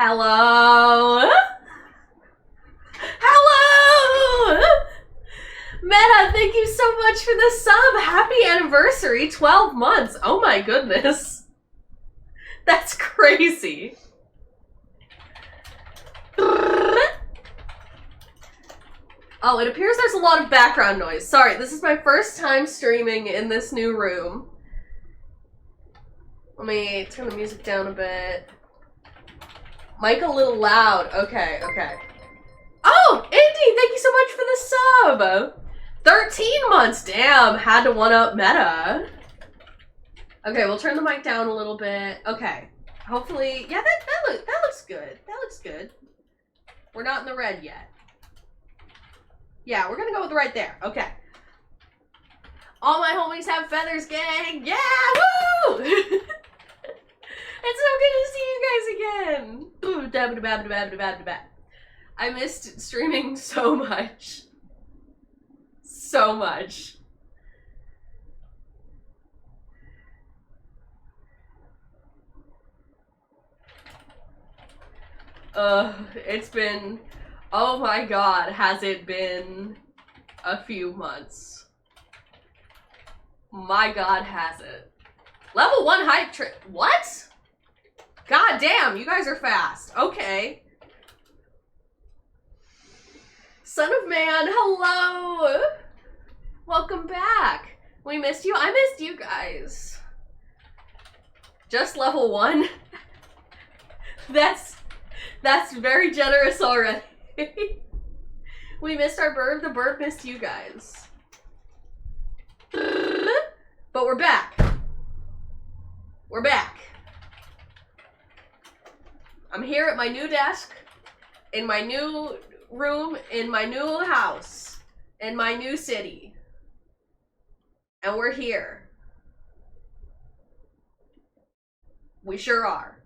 Hello? Hello? Meta, thank you so much for the sub. Happy anniversary, 12 months. Oh my goodness. That's crazy. Oh, it appears there's a lot of background noise. Sorry, this is my first time streaming in this new room. Let me turn the music down a bit. Mic a little loud. Okay. Oh, Indy, thank you so much for the sub. 13 months. Damn, had to one-up Meta. Okay, we'll turn the mic down a little bit. Okay. Hopefully, yeah, that looks good. That looks good. We're not in the red yet. Yeah, we're gonna go with right there. Okay. All my homies have feathers, gang. Yeah, woo! It's so good to see you guys again. Ooh, I missed streaming so much. So much. It's been, oh my god, has it been a few months? My god, has it. Level 1 hype trip. What? God damn, you guys are fast. Okay. Son of Man, hello! Welcome back. We missed you. I missed you guys. Just level 1? That's very generous already. We missed our bird. The bird missed you guys. But we're back. We're back. I'm here at my new desk, in my new room, in my new house, in my new city. And we're here. We sure are.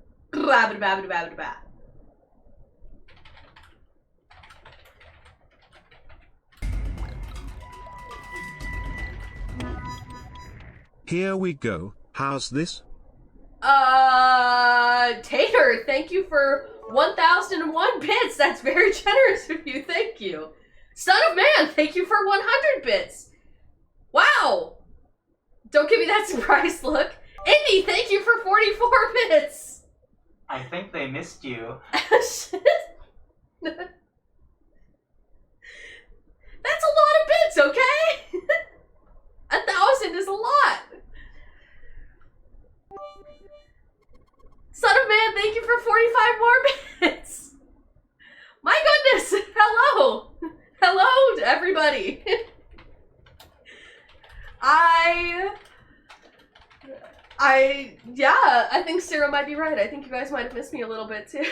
Here we go. How's this? Tater, thank you for 1,001 bits. That's very generous of you. Thank you. Son of Man, thank you for 100 bits. Wow. Don't give me that surprise look. Indy, thank you for 44 bits. I think they missed you. Shit. That's a lot of bits, okay? 1,000 is a lot. Son of Man, thank you for 45 more bits. My goodness. Hello. Hello to everybody. Yeah, I think Sarah might be right. I think you guys might have missed me a little bit too.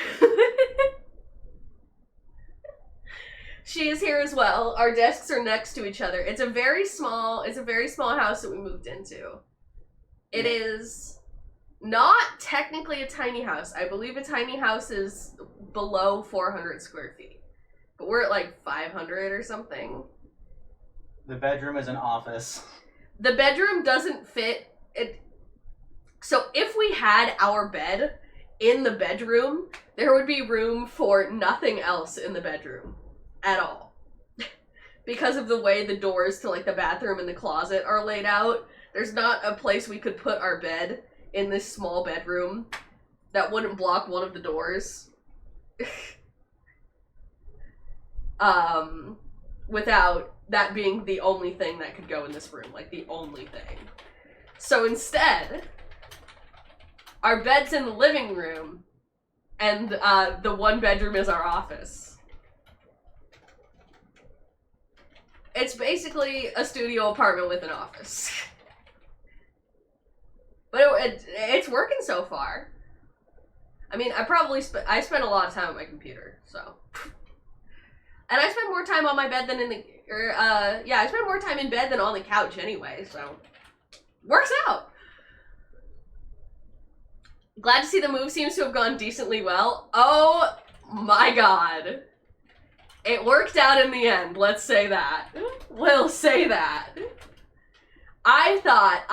She is here as well. Our desks are next to each other. It's a very small house that we moved into. It is not technically a tiny house. I believe a tiny house is below 400 square feet. But we're at like 500 or something. The bedroom is an office. The bedroom doesn't fit it. So if we had our bed in the bedroom, there would be room for nothing else in the bedroom at all. Because of the way the doors to like the bathroom and the closet are laid out, there's not a place we could put our bed in this small bedroom that wouldn't block one of the doors. Without that being the only thing that could go in this room, like the only thing. So instead, our bed's in the living room, and the one bedroom is our office. It's basically a studio apartment with an office. But it's working so far. I mean, I spent a lot of time on my computer, so. And I spend more time on my bed than I spend more time in bed than on the couch anyway, so. Works out. Glad to see the move seems to have gone decently well. Oh my god. It worked out in the end, let's say that. We'll say that. I thought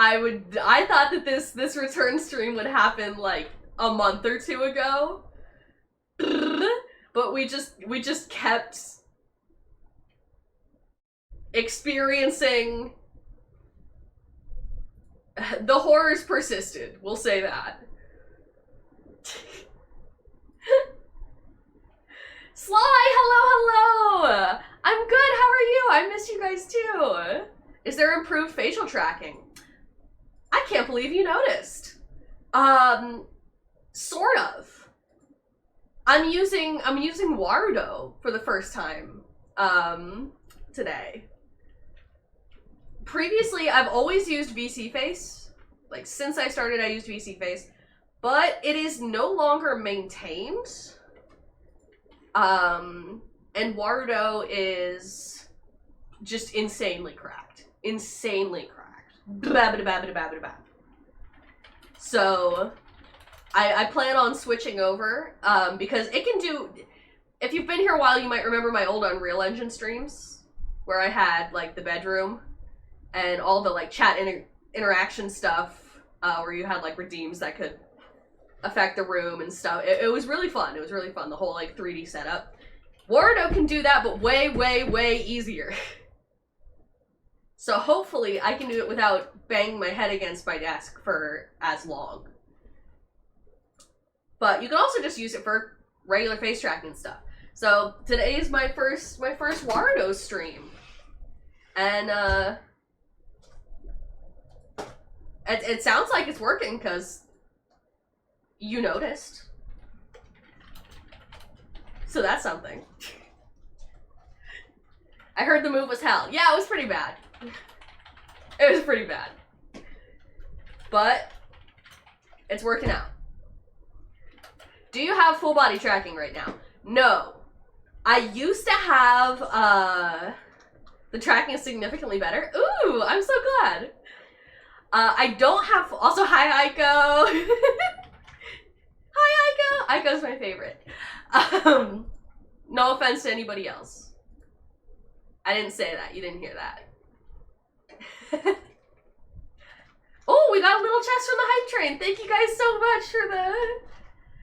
that this return stream would happen like a month or two ago. but we just kept experiencing. The horrors persisted, we'll say that. Sly, hello! I'm good, how are you? I miss you guys too. Is there improved facial tracking? I can't believe you noticed. Sort of. I'm using Warudo for the first time, today. Previously, I've always used VC Face. Like, since I started, I used VC Face. But it is no longer maintained. And Warudo is just insanely cracked. Insanely cracked. So, I plan on switching over, because it can do... If you've been here a while, you might remember my old Unreal Engine streams, where I had, like, the bedroom, and all the, like, chat interaction stuff, where you had, like, redeems that could affect the room and stuff. It was really fun. It was really fun, the whole, like, 3D setup. Warudo can do that, but way, way, way easier. So hopefully I can do it without banging my head against my desk for as long. But you can also just use it for regular face tracking stuff. So today is my first Warudo stream. And it sounds like it's working, because you noticed. So that's something. I heard the move was hell. Yeah, it was pretty bad. It was pretty bad. But it's working out. Do you have full body tracking right now? No. I used to have, the tracking is significantly better. Ooh, I'm so glad. I don't have, also, hi, Aiko. Hi, Aiko. Aiko's my favorite. No offense to anybody else. I didn't say that. You didn't hear that. Oh, we got a little chest from the hype train. Thank you guys so much for the...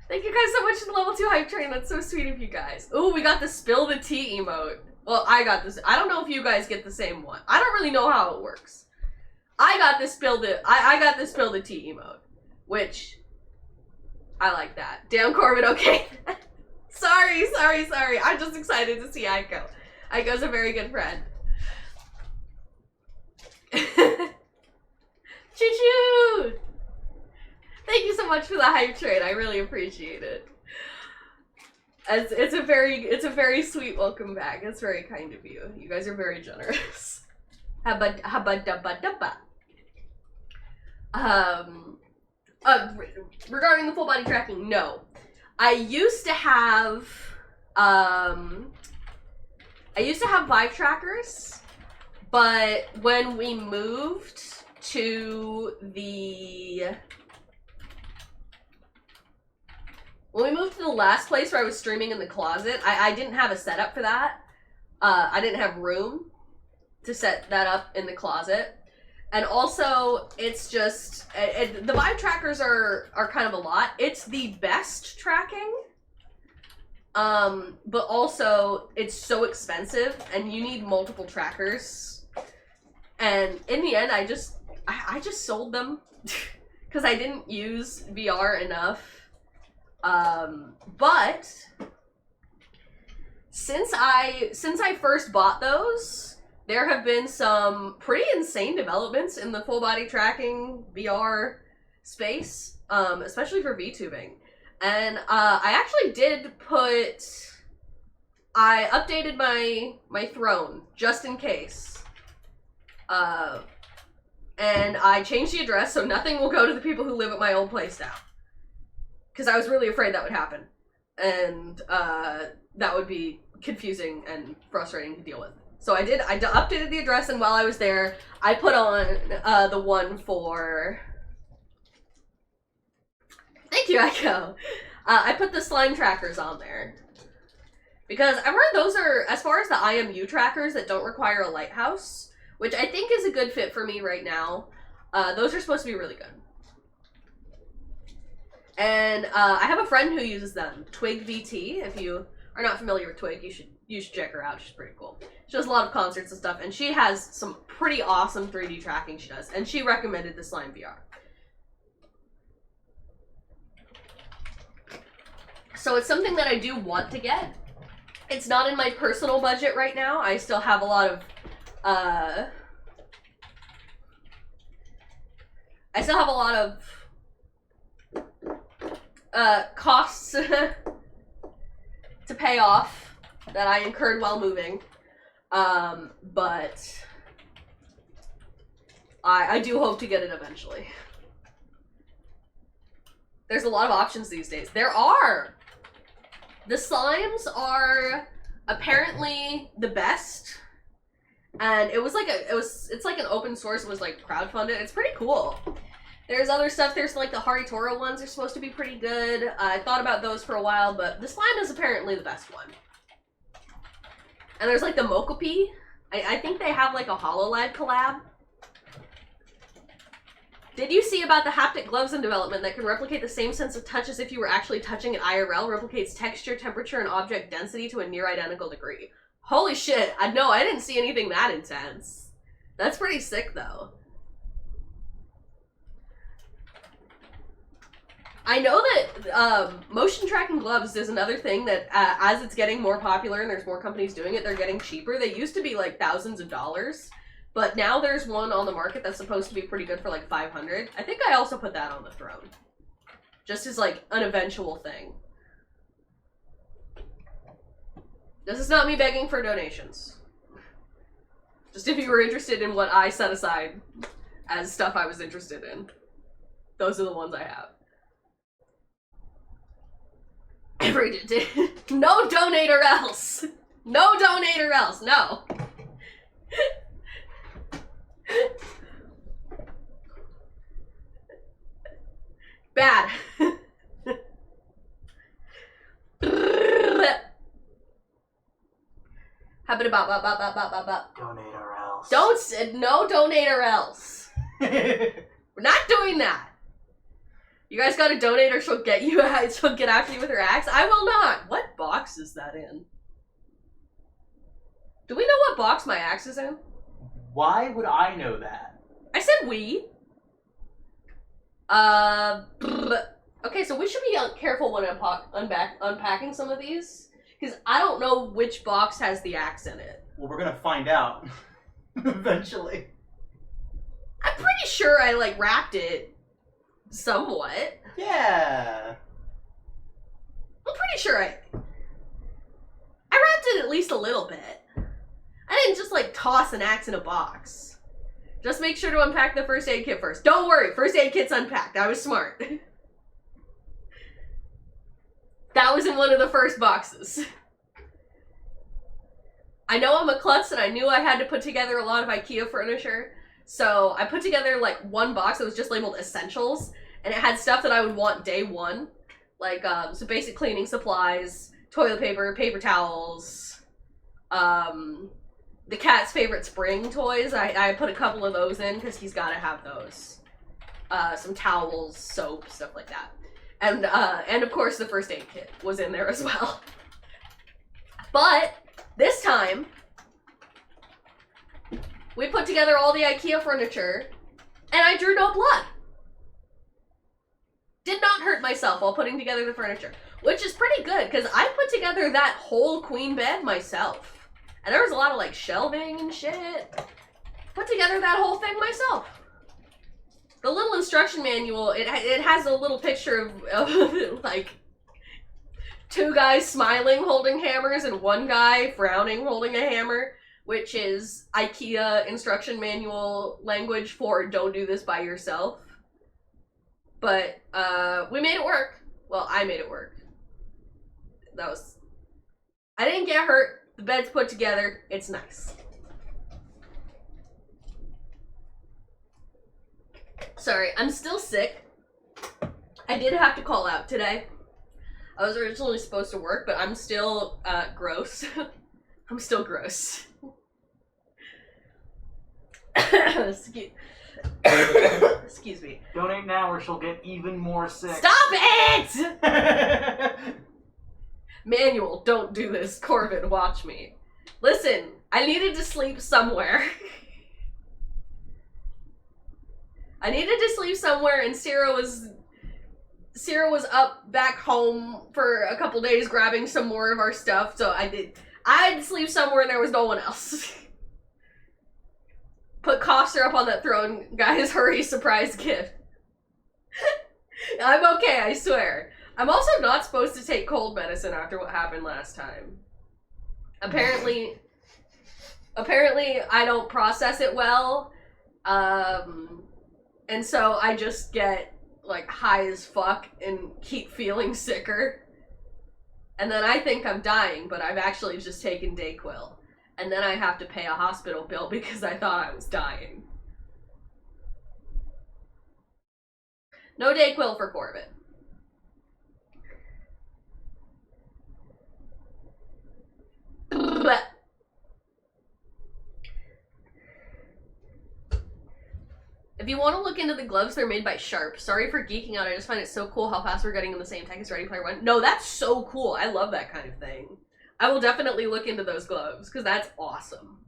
Thank you guys so much for the level 2 hype train. That's so sweet of you guys. Oh, we got the spill the tea emote. Well, I got this. I don't know if you guys get the same one. I don't really know how it works. I got this spill the tea emote, which I like that. Damn Corbin, okay. Sorry. I'm just excited to see Aiko. Aiko's a very good friend. Choo-choo! Thank you so much for the hype train. I really appreciate it. It's a very sweet welcome back. It's very kind of you. You guys are very generous. Habba-dabba-dabba. Regarding the full body tracking, no. I used to have Vive trackers, but when we moved to the last place where I was streaming in the closet, I didn't have a setup for that. I didn't have room to set that up in the closet. And also, it's just, the Vive trackers are kind of a lot. It's the best tracking, but also it's so expensive and you need multiple trackers. And in the end, I just sold them because I didn't use VR enough. But since I first bought those, there have been some pretty insane developments in the full body tracking VR space, especially for VTubing. And I actually I updated my throne just in case. And I changed the address so nothing will go to the people who live at my old place now. Because I was really afraid that would happen. And that would be confusing and frustrating to deal with. So I updated the address, and while I was there, I put on the one for... Thank you, Echo! I put the slime trackers on there. Because I've heard those are, as far as the IMU trackers that don't require a lighthouse, which I think is a good fit for me right now, those are supposed to be really good. And I have a friend who uses them, Twig VT. If you are not familiar with Twig, you should check her out. She's pretty cool. She does a lot of concerts and stuff, and she has some pretty awesome 3D tracking she does. And she recommended the Slime VR. So it's something that I do want to get. It's not in my personal budget right now. I still have a lot of costs to pay off that I incurred while moving. But I do hope to get it eventually. There's a lot of options these days. There are! The slimes are apparently the best. And it was like it's like an open source, it was like crowdfunded. It's pretty cool. There's other stuff, there's like the Haritora ones are supposed to be pretty good. I thought about those for a while, but the slime is apparently the best one. And there's like the Mokopi. I think they have like a HoloLive collab. Did you see about the haptic gloves in development that can replicate the same sense of touch as if you were actually touching it IRL, replicates texture, temperature, and object density to a near identical degree? Holy shit, I didn't see anything that intense. That's pretty sick though. I know that motion tracking gloves is another thing that as it's getting more popular and there's more companies doing it, they're getting cheaper. They used to be like thousands of dollars. But now there's one on the market that's supposed to be pretty good for like 500. I think I also put that on the throne. Just as like an eventual thing. This is not me begging for donations. Just if you were interested in what I set aside as stuff I was interested in. Those are the ones I have. No donate or else! No donate or else, no! Bad. Donate or else. No donate or else. We're not doing that. You guys gotta donate or she'll get after you with her axe. I will not. What box is that in? Do we know what box my axe is in? Why would I know that? I said we. Okay, so we should be careful when unpacking some of these, because I don't know which box has the axe in it. Well, we're gonna find out eventually. I'm pretty sure I like wrapped it somewhat. Yeah. I'm pretty sure I wrapped it at least a little bit. I didn't just like toss an axe in a box. Just make sure to unpack the first aid kit first. Don't worry, first aid kit's unpacked. I was smart. That was in one of the first boxes. I know I'm a klutz and I knew I had to put together a lot of IKEA furniture. So I put together like one box that was just labeled essentials. And it had stuff that I would want day one. Like, so basic cleaning supplies, toilet paper, paper towels, the cat's favorite spring toys. I put a couple of those in because he's got to have those. Some towels, soap, stuff like that. And of course the first aid kit was in there as well. But this time, we put together all the IKEA furniture and I drew no blood. Did not hurt myself while putting together the furniture, which is pretty good because I put together that whole queen bed myself. And there was a lot of like shelving and shit. Put together that whole thing myself. The little instruction manual, it has a little picture of like two guys smiling holding hammers and one guy frowning holding a hammer, which is IKEA instruction manual language for don't do this by yourself. But we made it work. Well, I made it work. I didn't get hurt. The bed's put together. It's nice. Sorry, I'm still sick. I did have to call out today. I was originally supposed to work, but I'm still gross. I'm still gross. Excuse me. Donate now or she'll get even more sick. Stop it! Manual, don't do this. Corbin, watch me. Listen, I needed to sleep somewhere. I needed to sleep somewhere, and Sierra was up back home for a couple days grabbing some more of our stuff, so I had to sleep somewhere and there was no one else. Put cough syrup on that throne, guys. Hurry, surprise gift. I'm okay, I swear. I'm also not supposed to take cold medicine after what happened last time. Apparently I don't process it well. And so I just get like high as fuck and keep feeling sicker. And then I think I'm dying, but I've actually just taken Dayquil. And then I have to pay a hospital bill because I thought I was dying. No Dayquil for Corbin. But if you want to look into the gloves, they're made by Sharp. Sorry for geeking out. I just find it so cool how fast we're getting in the same tech as Ready Player One. No, that's so cool. I love that kind of thing. I will definitely look into those gloves because that's awesome.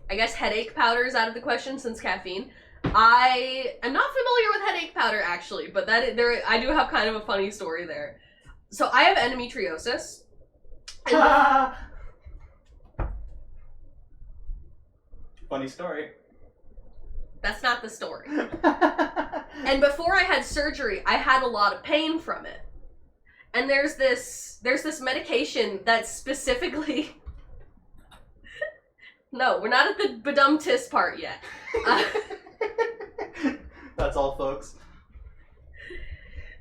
I guess headache powder is out of the question since caffeine. I am not familiar with headache powder actually, but I do have kind of a funny story there. So I have endometriosis. Funny story. That's not the story. And before I had surgery, I had a lot of pain from it. And there's this medication that's specifically... No, we're not at the badum-tis part yet. That's all, folks.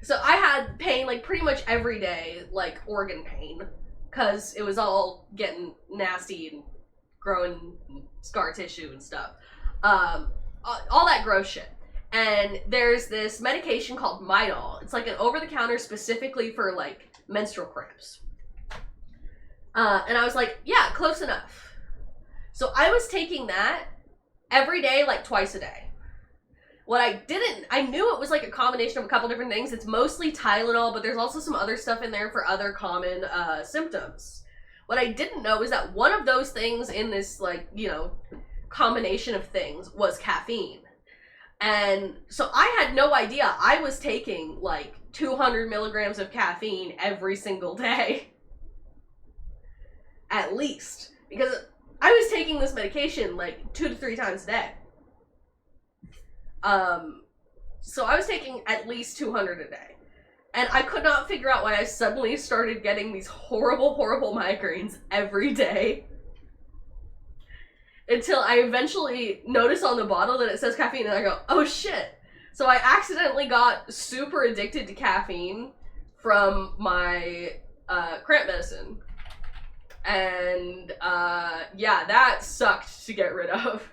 So I had pain like pretty much every day, like organ pain, because it was all getting nasty and growing scar tissue and stuff. All that gross shit. And there's this medication called Midol. It's like an over-the-counter specifically for like menstrual cramps. And I was like, yeah, close enough. So I was taking that every day, like twice a day. What I knew it was like a combination of a couple different things. It's mostly Tylenol, but there's also some other stuff in there for other common symptoms. What I didn't know is that one of those things in this, like, you know, combination of things was caffeine. And so I had no idea I was taking like 200 milligrams of caffeine every single day. At least. Because I was taking this medication like 2 to 3 times a day. So I was taking at least 200 a day. And I could not figure out why I suddenly started getting these horrible, horrible migraines every day. Until I eventually notice on the bottle that it says caffeine, and I go, oh shit. So I accidentally got super addicted to caffeine from my cramp medicine. And yeah, that sucked to get rid of.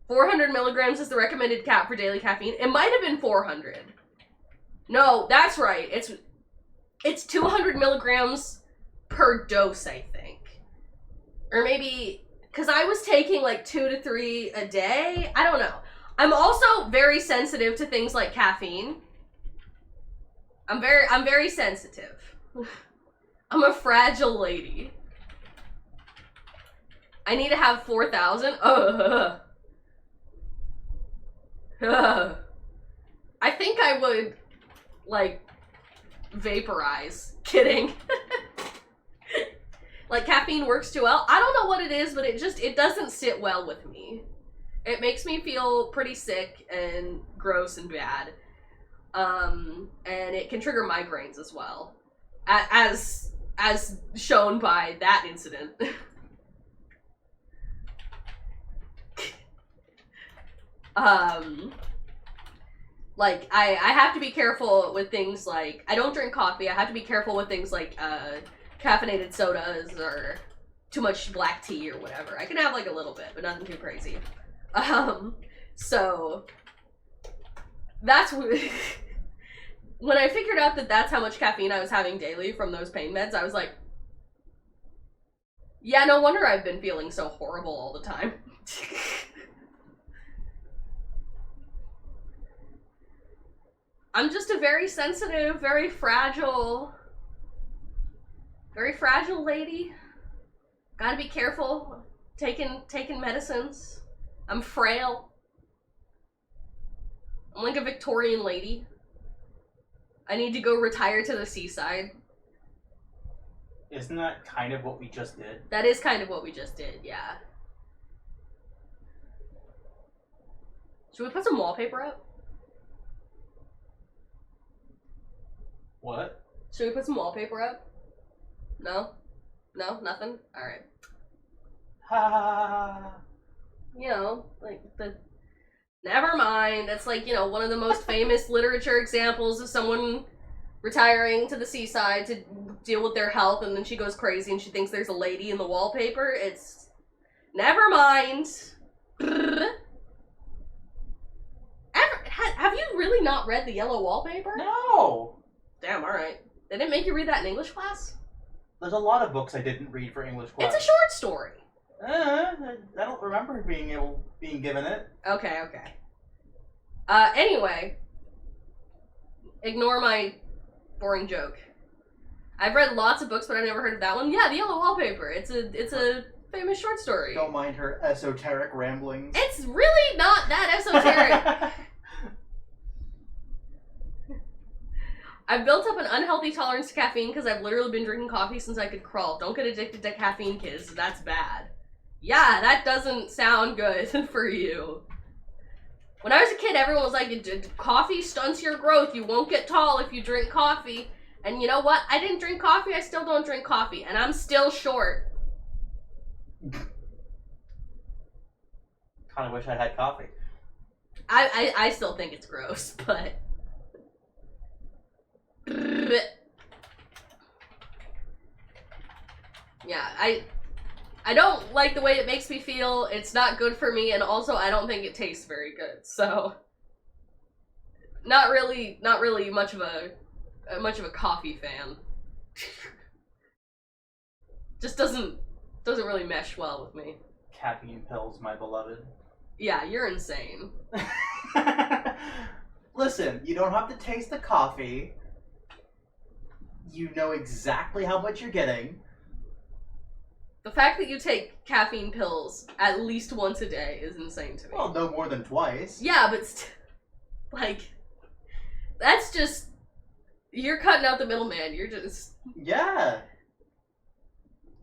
400 milligrams is the recommended cap for daily caffeine. It might have been 400. No, that's right. It's 200 milligrams per dose, I think. Or maybe, because I was taking like 2 to 3 a day. I don't know. I'm also very sensitive to things like caffeine. I'm very sensitive. I'm a fragile lady. I need to have 4,000. I think I would, like, vaporize. Kidding. Like, caffeine works too well. I don't know what it is, but it doesn't sit well with me. It makes me feel pretty sick and gross and bad. And it can trigger migraines as well. As shown by that incident. Like, I have to be careful with things like, I don't drink coffee. I have to be careful with things like, caffeinated sodas or too much black tea or whatever. I can have like a little bit, but nothing too crazy. So that's when I figured out that that's how much caffeine I was having daily from those pain meds, I was like, yeah, no wonder I've been feeling so horrible all the time. I'm just a very sensitive, very fragile lady. Gotta be careful taking medicines. I'm frail. I'm like a Victorian lady. I need to go retire to the seaside. Isn't that kind of what we just did? That is kind of what we just did, yeah. Should we put some wallpaper up? What? Should we put some wallpaper up? No? No? Nothing? Alright. Ha! You know, like the... Never mind. That's like, you know, one of the most famous literature examples of someone retiring to the seaside to deal with their health, and then she goes crazy and she thinks there's a lady in the wallpaper. It's... Never mind. Have you really not read The Yellow Wallpaper? No! Damn, alright. They didn't make you read that in English class? There's a lot of books I didn't read for English class. It's a short story. I don't remember being given it. Okay. Anyway. Ignore my boring joke. I've read lots of books, but I've never heard of that one. Yeah, The Yellow Wallpaper. It's a famous short story. Don't mind her esoteric ramblings. It's really not that esoteric. I've built up an unhealthy tolerance to caffeine because I've literally been drinking coffee since I could crawl. Don't get addicted to caffeine, kids. That's bad. Yeah, that doesn't sound good for you. When I was a kid, everyone was like, coffee stunts your growth. You won't get tall if you drink coffee. And you know what? I didn't drink coffee. I still don't drink coffee. And I'm still short. Kind of wish I had coffee. I still think it's gross, but... Yeah, I don't like the way it makes me feel. It's not good for me, and also I don't think it tastes very good. So not really much of a coffee fan. Just doesn't really mesh well with me. Caffeine pills, my beloved. Yeah, you're insane. Listen, you don't have to taste the coffee. You know exactly how much you're getting. The fact that you take caffeine pills at least once a day is insane to me. Well, no more than twice. Yeah, but like, that's just, you're cutting out the middleman. You're just... Yeah.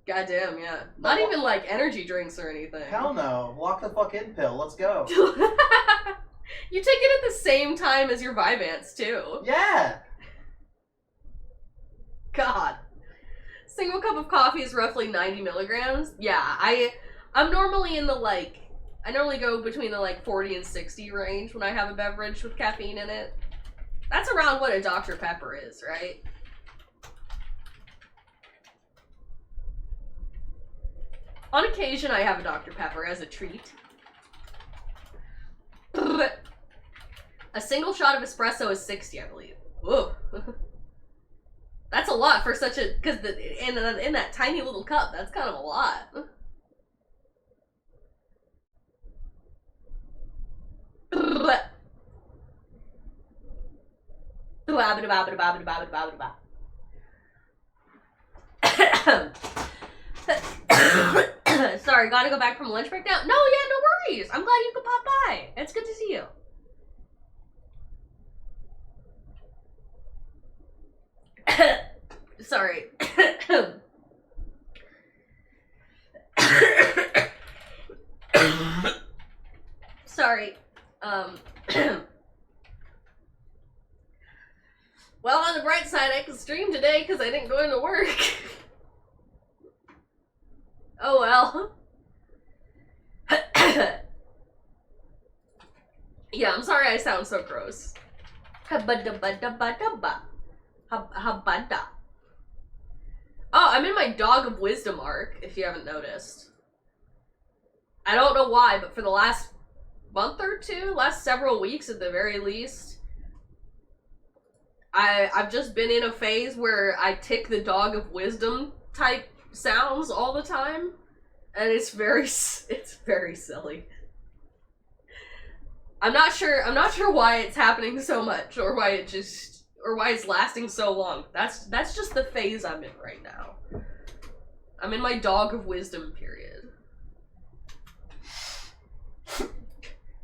Goddamn, yeah. Not even like energy drinks or anything. Hell no. Lock the fuck in pill. Let's go. You take it at the same time as your Vyvanse, too. Yeah. God. Single cup of coffee is roughly 90 milligrams. Yeah, I'm normally in the like, I normally go between the like 40 and 60 range when I have a beverage with caffeine in it. That's around what a Dr. Pepper is, right? On occasion, I have a Dr. Pepper as a treat. A single shot of espresso is 60, I believe. Whoa. That's a lot for such a... Because in that tiny little cup, that's kind of a lot. Sorry, gotta go back from lunch break now? No, yeah, no worries. I'm glad you could pop by. It's good to see you. Sorry. Sorry. Well, on the bright side, I can stream today because I didn't go into work. Oh well. Yeah, I'm sorry I sound so gross. Habada. Oh, I'm in my Dog of Wisdom arc, if you haven't noticed. I don't know why, but for the last month or two, last several weeks at the very least, I've just been in a phase where I tick the Dog of Wisdom type sounds all the time, and it's very silly. I'm not sure why it's happening so much, or why it's lasting so long. That's just the phase I'm in right now. I'm in my dog of wisdom period.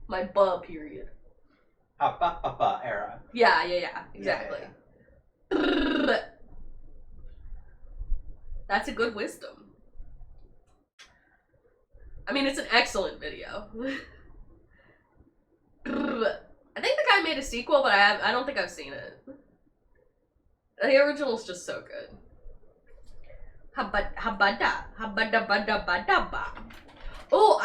My buh period. Era. Yeah, exactly. Yeah. That's a good wisdom. I mean, it's an excellent video. I think the guy made a sequel, but I don't think I've seen it. The original's just so good. Oh,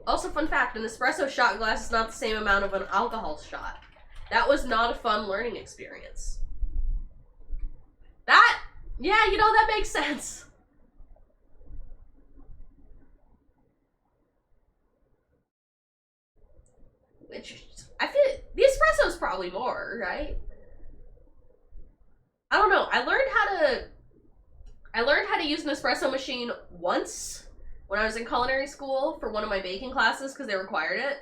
also fun fact, an espresso shot glass is not the same amount of an alcohol shot. That was not a fun learning experience. Yeah, you know, that makes sense. I feel the espresso's probably more, right? I don't know. I learned how to use an espresso machine once when I was in culinary school for one of my baking classes because they required it.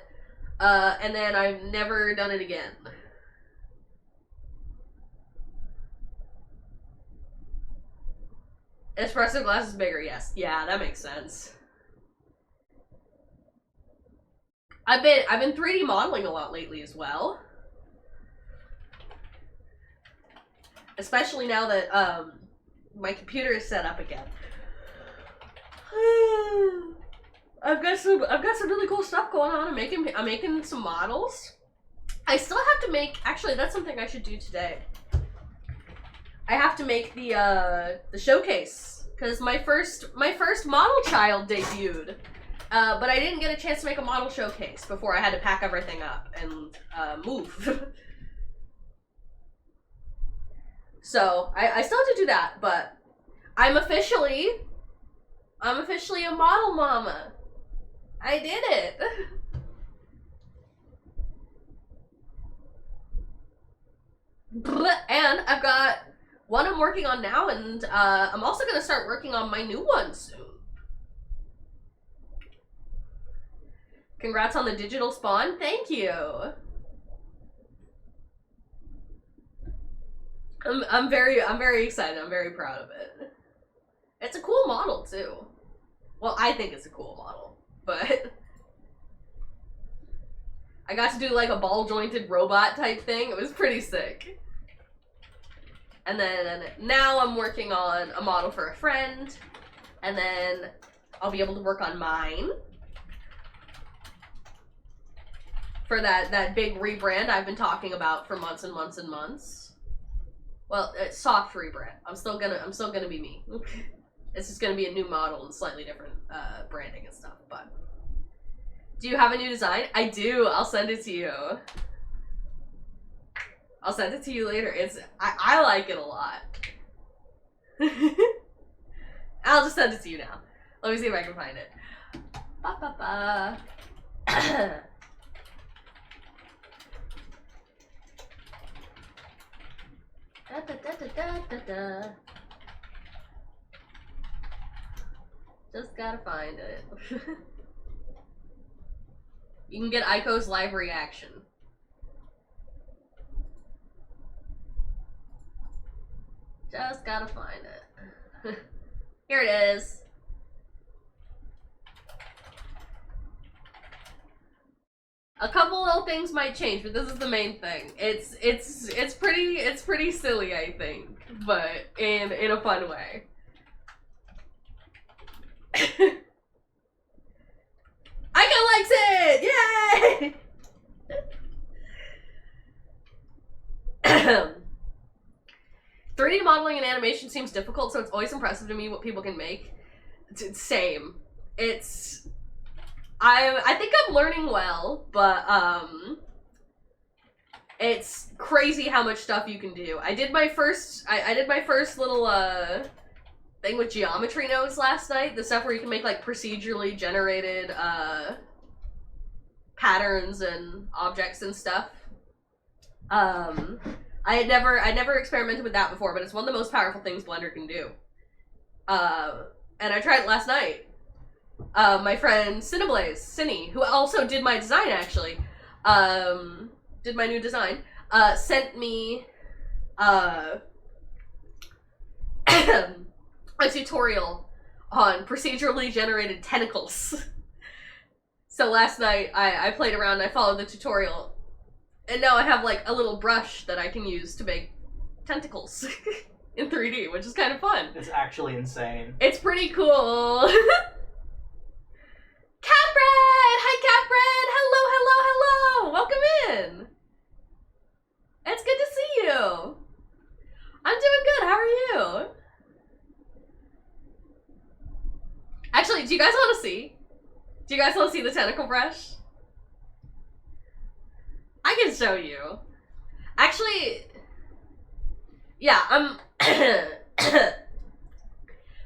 And then I've never done it again. Espresso glass is bigger, yes. Yeah, that makes sense. I've been 3D modeling a lot lately as well. Especially now that my computer is set up again. I've got some really cool stuff going on. I'm making some models. I still have to make, actually that's something I should do today. I have to make the showcase because my first model child debuted. But I didn't get a chance to make a model showcase before I had to pack everything up and move. So I still have to do that, but I'm officially a model mama. I did it. And I've got one I'm working on now, and I'm also gonna start working on my new one soon. Congrats on the digital spawn. Thank you. I'm very excited. I'm very proud of it. It's a cool model too. Well, I think it's a cool model, but I got to do like a ball jointed robot type thing. It was pretty sick. And then now I'm working on a model for a friend, and then I'll be able to work on mine. For that big rebrand I've been talking about for months and months and months. Well, it's soft rebrand. I'm still gonna be me. It's just gonna be a new model and slightly different branding and stuff. But do you have a new design? I do. I'll send it to you. I'll send it to you later. I like it a lot. I'll just send it to you now. Let me see if I can find it. Ba ba ba. Da, da, da, da, da, da. Just gotta find it. You can get Aiko's live reaction. Just gotta find it. Here it is. A couple little things might change, but this is the main thing. It's pretty silly, I think, but in a fun way. Aiko likes it! Yay! 3D modeling and animation seems difficult, so it's always impressive to me what people can make. Same. I think I'm learning well, but it's crazy how much stuff you can do. I did my first little thing with geometry nodes last night, the stuff where you can make like procedurally generated patterns and objects and stuff. I'd never experimented with that before, but it's one of the most powerful things Blender can do. And I tried it last night. My friend Cineblaze, Cinny, who also did my design actually, did my new design, sent me a tutorial on procedurally generated tentacles. So last night I played around and I followed the tutorial, and now I have like a little brush that I can use to make tentacles in 3D, which is kind of fun. It's actually insane. It's pretty cool. Catbread! Hi, Catbread! Hello! Welcome in! It's good to see you! I'm doing good, how are you? Actually, do you guys want to see? Do you guys want to see the tentacle brush? I can show you. Actually, yeah,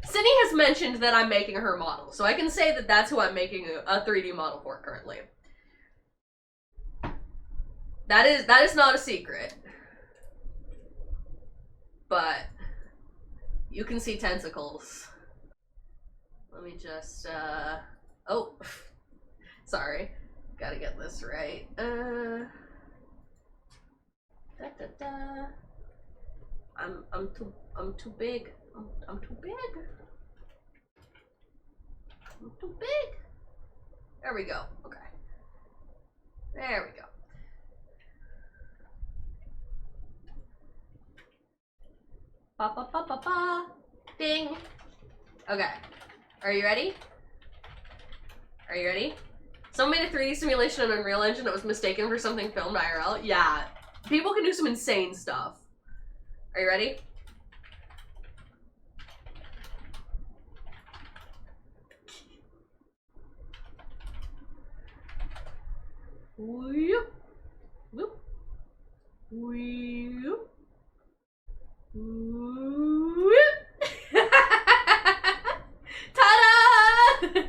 Cindy has mentioned that I'm making her model, so I can say that that's who I'm making a 3D model for currently. That is not a secret. But you can see tentacles. Let me just, oh, sorry. Gotta get this right. I'm too big. I'm too big. I'm too big. There we go. Okay. There we go. Ba ba ba ba ba. Ding. Okay. Are you ready? Are you ready? Someone made a 3D simulation on Unreal Engine that was mistaken for something filmed IRL. Yeah. People can do some insane stuff. Are you ready? Whoop. Whoop. Whoop. Whoop. Ta-da!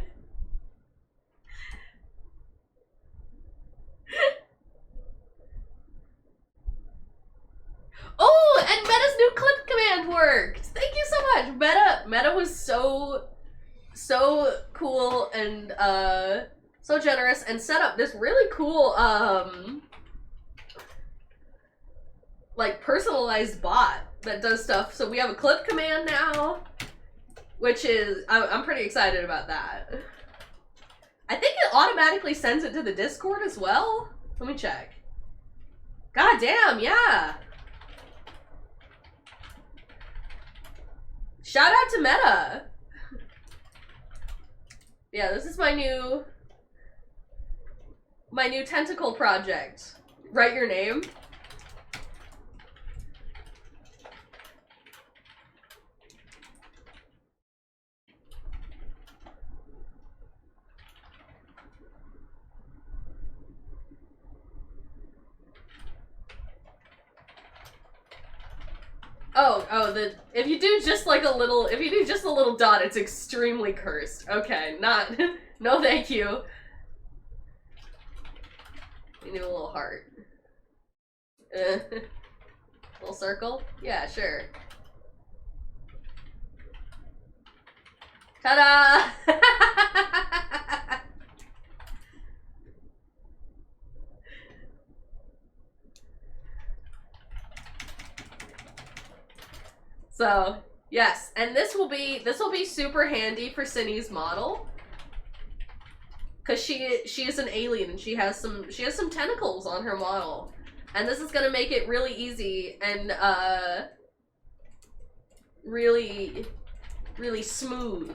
Oh, and Meta's new clip command worked. Thank you so much. Meta was so cool and so generous and set up this really cool like personalized bot that does stuff. So we have a clip command now, which is I'm pretty excited about that. I think it automatically sends it to the Discord as well. Let me check. God damn, yeah. Shout out to Meta. Yeah, this is my new tentacle project. Write your name. If you do just a little dot, it's extremely cursed. Okay, not, no thank you. You need a little heart. Little circle? Yeah, sure. Ta-da! So, yes, and this will be super handy for Cindy's model. Cause she is an alien and she has some tentacles on her model. And this is gonna make it really easy and really smooth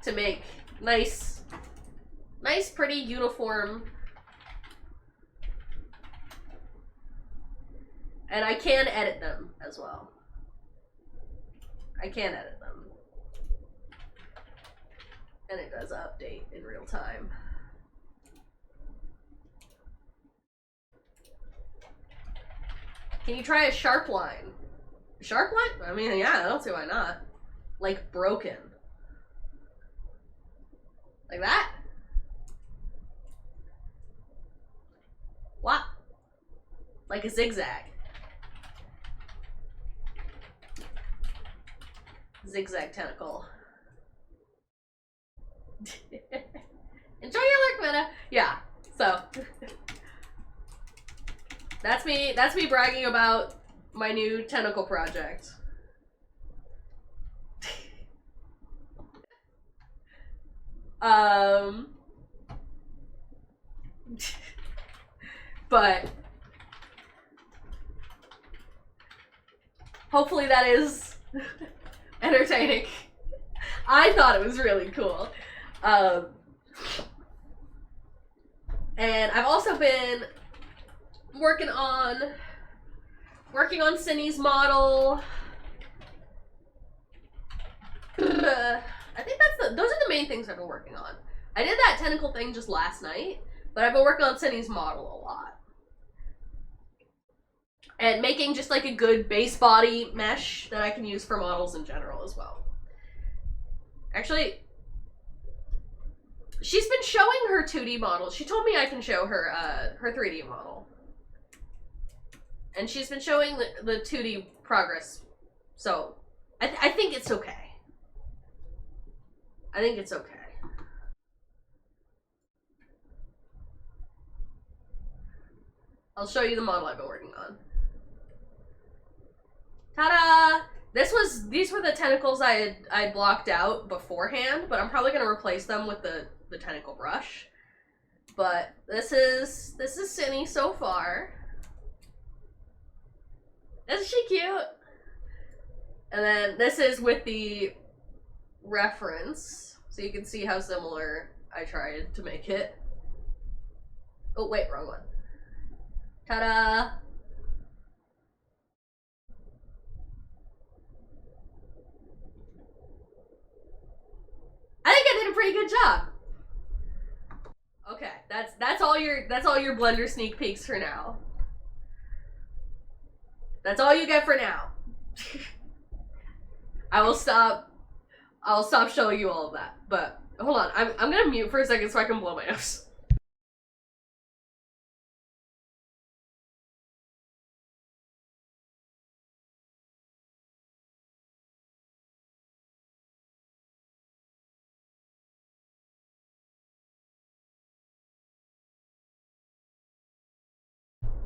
to make nice pretty uniform. And I can edit them as well. I can edit them. And it does update in real time. Can you try a sharp line? Sharp line? I mean, yeah, I don't see why not. Like broken. Like that? What? Like a zigzag. Zigzag tentacle. Enjoy your lurk, Meta. Yeah. So that's me bragging about my new tentacle project. But hopefully that is entertaining. I thought it was really cool. And I've also been working on Cindy's model. I think those are the main things I've been working on. I did that tentacle thing just last night, but I've been working on Cindy's model a lot. And making just like a good base body mesh that I can use for models in general as well. Actually, she's been showing her 2D model. She told me I can show her her 3D model. And she's been showing the 2D progress. So, I think it's okay. I think it's okay. I'll show you the model I've been working on. Ta-da! These were the tentacles I had blocked out beforehand, but I'm probably gonna replace them with the tentacle brush. But this is Cindy so far. Isn't she cute? And then this is with the reference, so you can see how similar I tried to make it. Oh wait, wrong one. Ta-da! I think I did a pretty good job. Okay, that's all your Blender sneak peeks for now. That's all you get for now. I'll stop showing you all of that. But hold on, I'm gonna mute for a second so I can blow my nose.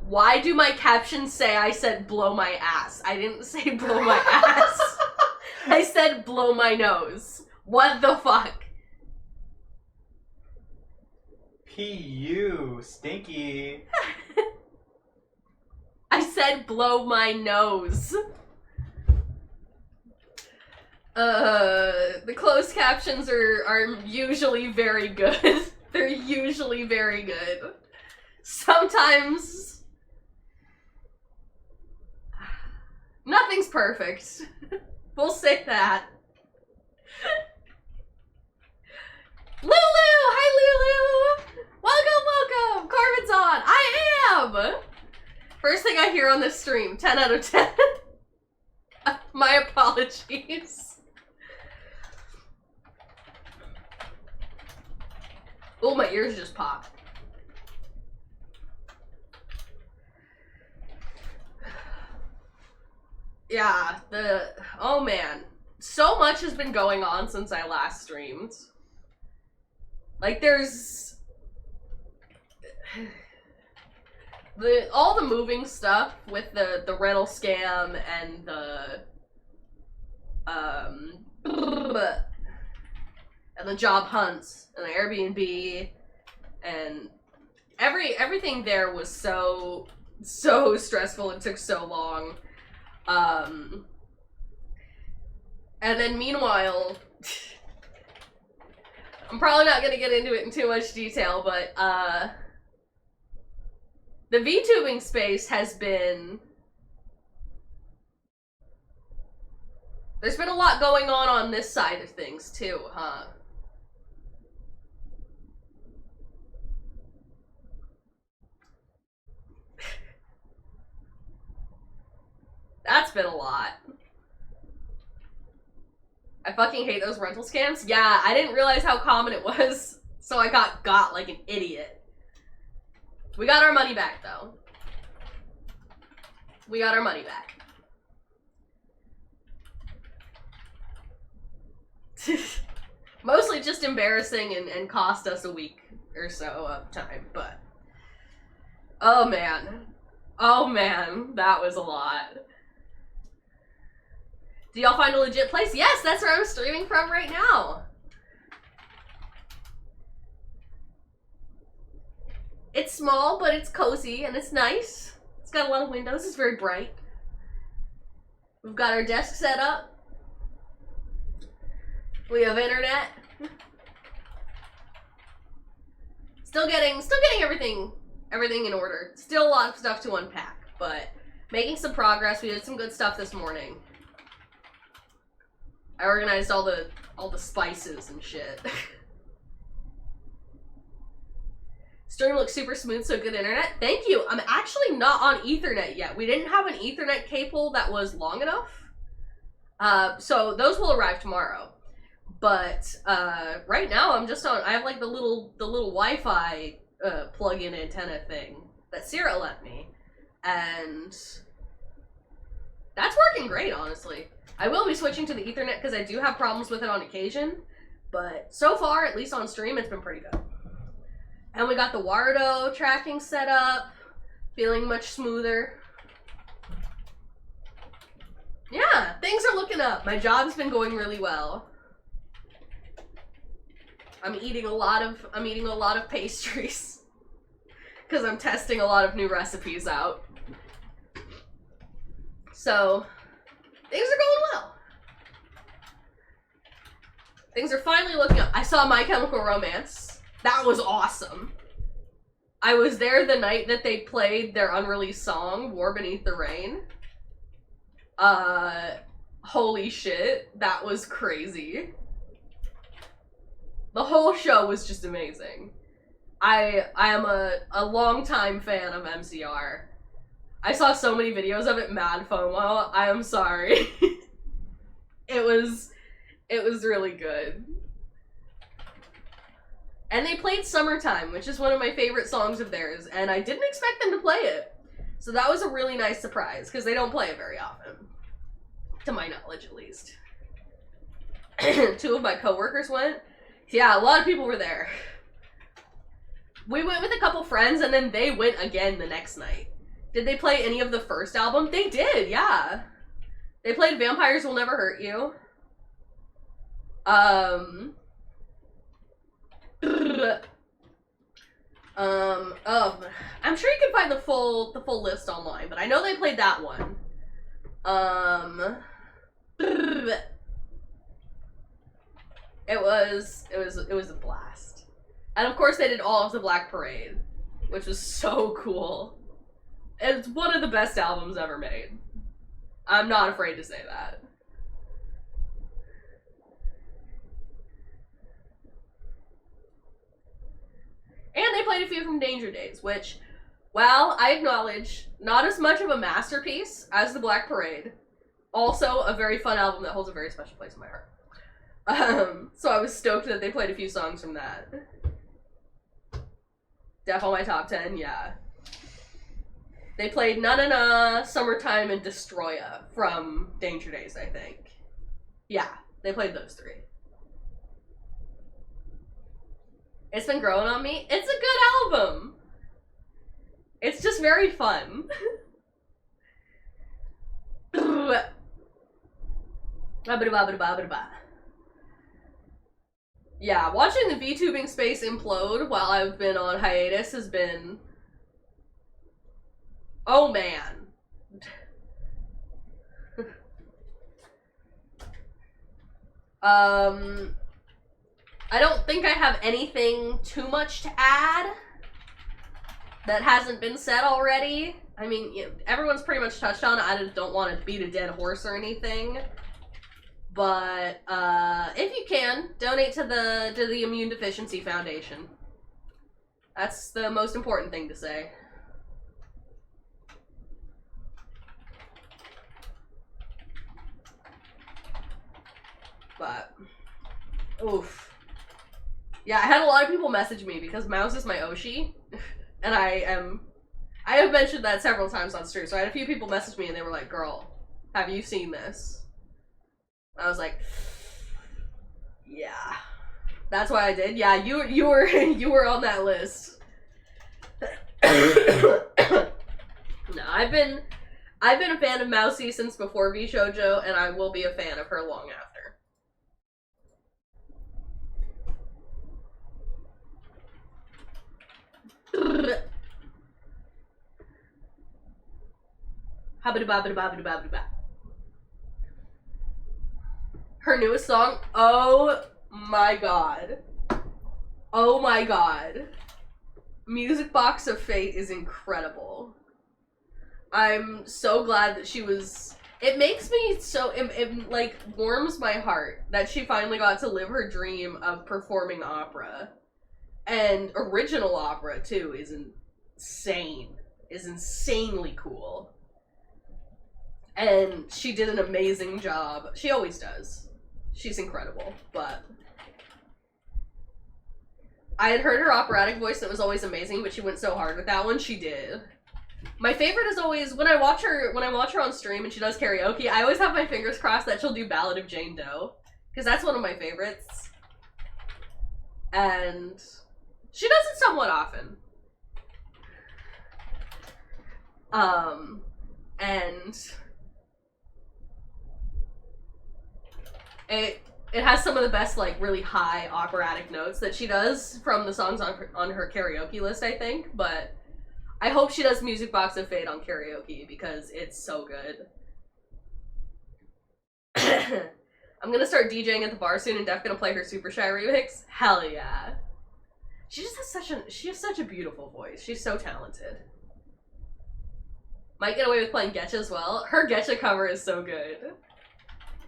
Why do my captions say I said blow my ass? I didn't say blow my ass. I said blow my nose. What the fuck? P.U. Stinky. I said blow my nose. The closed captions are usually very good. They're usually very good. Sometimes nothing's perfect. We'll say that. Lulu! Hi, Lulu! Welcome! Corbin's on! I am! First thing I hear on this stream, 10 out of 10. My apologies. Oh, my ears just popped. Yeah, oh man. So much has been going on since I last streamed. Like, there's all the moving stuff with the rental scam and the job hunts and the Airbnb, and everything there was so stressful and took so long. And then meanwhile, I'm probably not gonna get into it in too much detail, but the VTubing space has been, there's been a lot going on this side of things too, huh? That's been a lot. I fucking hate those rental scams. Yeah, I didn't realize how common it was, so I got like an idiot. We got our money back, though. We got our money back. Mostly just embarrassing and cost us a week or so of time, but Oh man. Oh man, that was a lot. Do y'all find a legit place? Yes, that's where I'm streaming from right now. It's small, but it's cozy and it's nice. It's got a lot of windows, it's very bright. We've got our desk set up. We have internet. Still getting everything in order. Still a lot of stuff to unpack, but making some progress. We did some good stuff this morning. I organized all the spices and shit. Stream looks super smooth, so good internet. Thank you. I'm actually not on Ethernet yet. We didn't have an Ethernet cable that was long enough. So those will arrive tomorrow. But right now I'm just on, I have like the little Wi-Fi plug-in antenna thing that Sierra lent me. And that's working great, honestly. I will be switching to the Ethernet because I do have problems with it on occasion. But so far, at least on stream, it's been pretty good. And we got the Wardo tracking set up, feeling much smoother. Yeah, things are looking up. My job's been going really well. I'm eating a lot of pastries because I'm testing a lot of new recipes out. So things are going well. Things are finally looking up. I saw My Chemical Romance. That was awesome. I was there the night that they played their unreleased song, War Beneath the Rain. Holy shit, that was crazy. The whole show was just amazing. I am a longtime fan of MCR. I saw so many videos of it, mad FOMO. I am sorry. It was really good. And they played Summertime, which is one of my favorite songs of theirs, and I didn't expect them to play it. So that was a really nice surprise, because they don't play it very often. To my knowledge, at least. 2 of my coworkers went. Yeah, a lot of people were there. We went with a couple friends, and then they went again the next night. Did they play any of the first album? They did, yeah. They played Vampires Will Never Hurt You. Oh, I'm sure you can find the full list online, but I know they played that one. It was a blast. And of course they did all of the Black Parade, which was so cool. It's one of the best albums ever made. I'm not afraid to say that. And they played a few from Danger Days, which, well, I acknowledge, not as much of a masterpiece as the Black Parade. Also, a very fun album that holds a very special place in my heart. So I was stoked that they played a few songs from that. Def on my top 10, yeah. They played Na Na Na, Summertime, and Destroya from Danger Days, I think. Yeah, they played those 3. It's Been Growing on Me. It's a good album. It's just very fun. Yeah, watching the VTubing space implode while I've been on hiatus has been... Oh man. I don't think I have anything too much to add that hasn't been said already. I mean, you know, everyone's pretty much touched on it. I just don't want to beat a dead horse or anything. But if you can, donate to the Immune Deficiency Foundation. That's the most important thing to say. But, oof. Yeah, I had a lot of people message me because Mouse is my Oshi, and I have mentioned that several times on stream, so I had a few people message me and they were like, girl, have you seen this? I was like, yeah. That's why I did. Yeah, you were on that list. I've been a fan of Mousy since before VShojo, and I will be a fan of her long after. Her newest song, oh my god. Oh my god. Music Box of Fate is incredible. I'm so glad that she was... It makes me so... It like, warms my heart that she finally got to live her dream of performing opera. And original opera, too, is insane. Is insanely cool. And she did an amazing job. She always does. She's incredible, but... I had heard her operatic voice and it was always amazing, but she went so hard with that one, she did. My favorite is always, when I watch her on stream and she does karaoke, I always have my fingers crossed that she'll do Ballad of Jane Doe. Because that's one of my favorites. And she does it somewhat often. And it has some of the best, like, really high operatic notes that she does from the songs on her karaoke list, I think, but I hope she does Music Box of Fate on karaoke because it's so good. I'm gonna start DJing at the bar soon and Def gonna play her Super Shy remix. Hell yeah. She just has such a beautiful voice. She's so talented. Might get away with playing Getcha as well. Her Getcha cover is so good.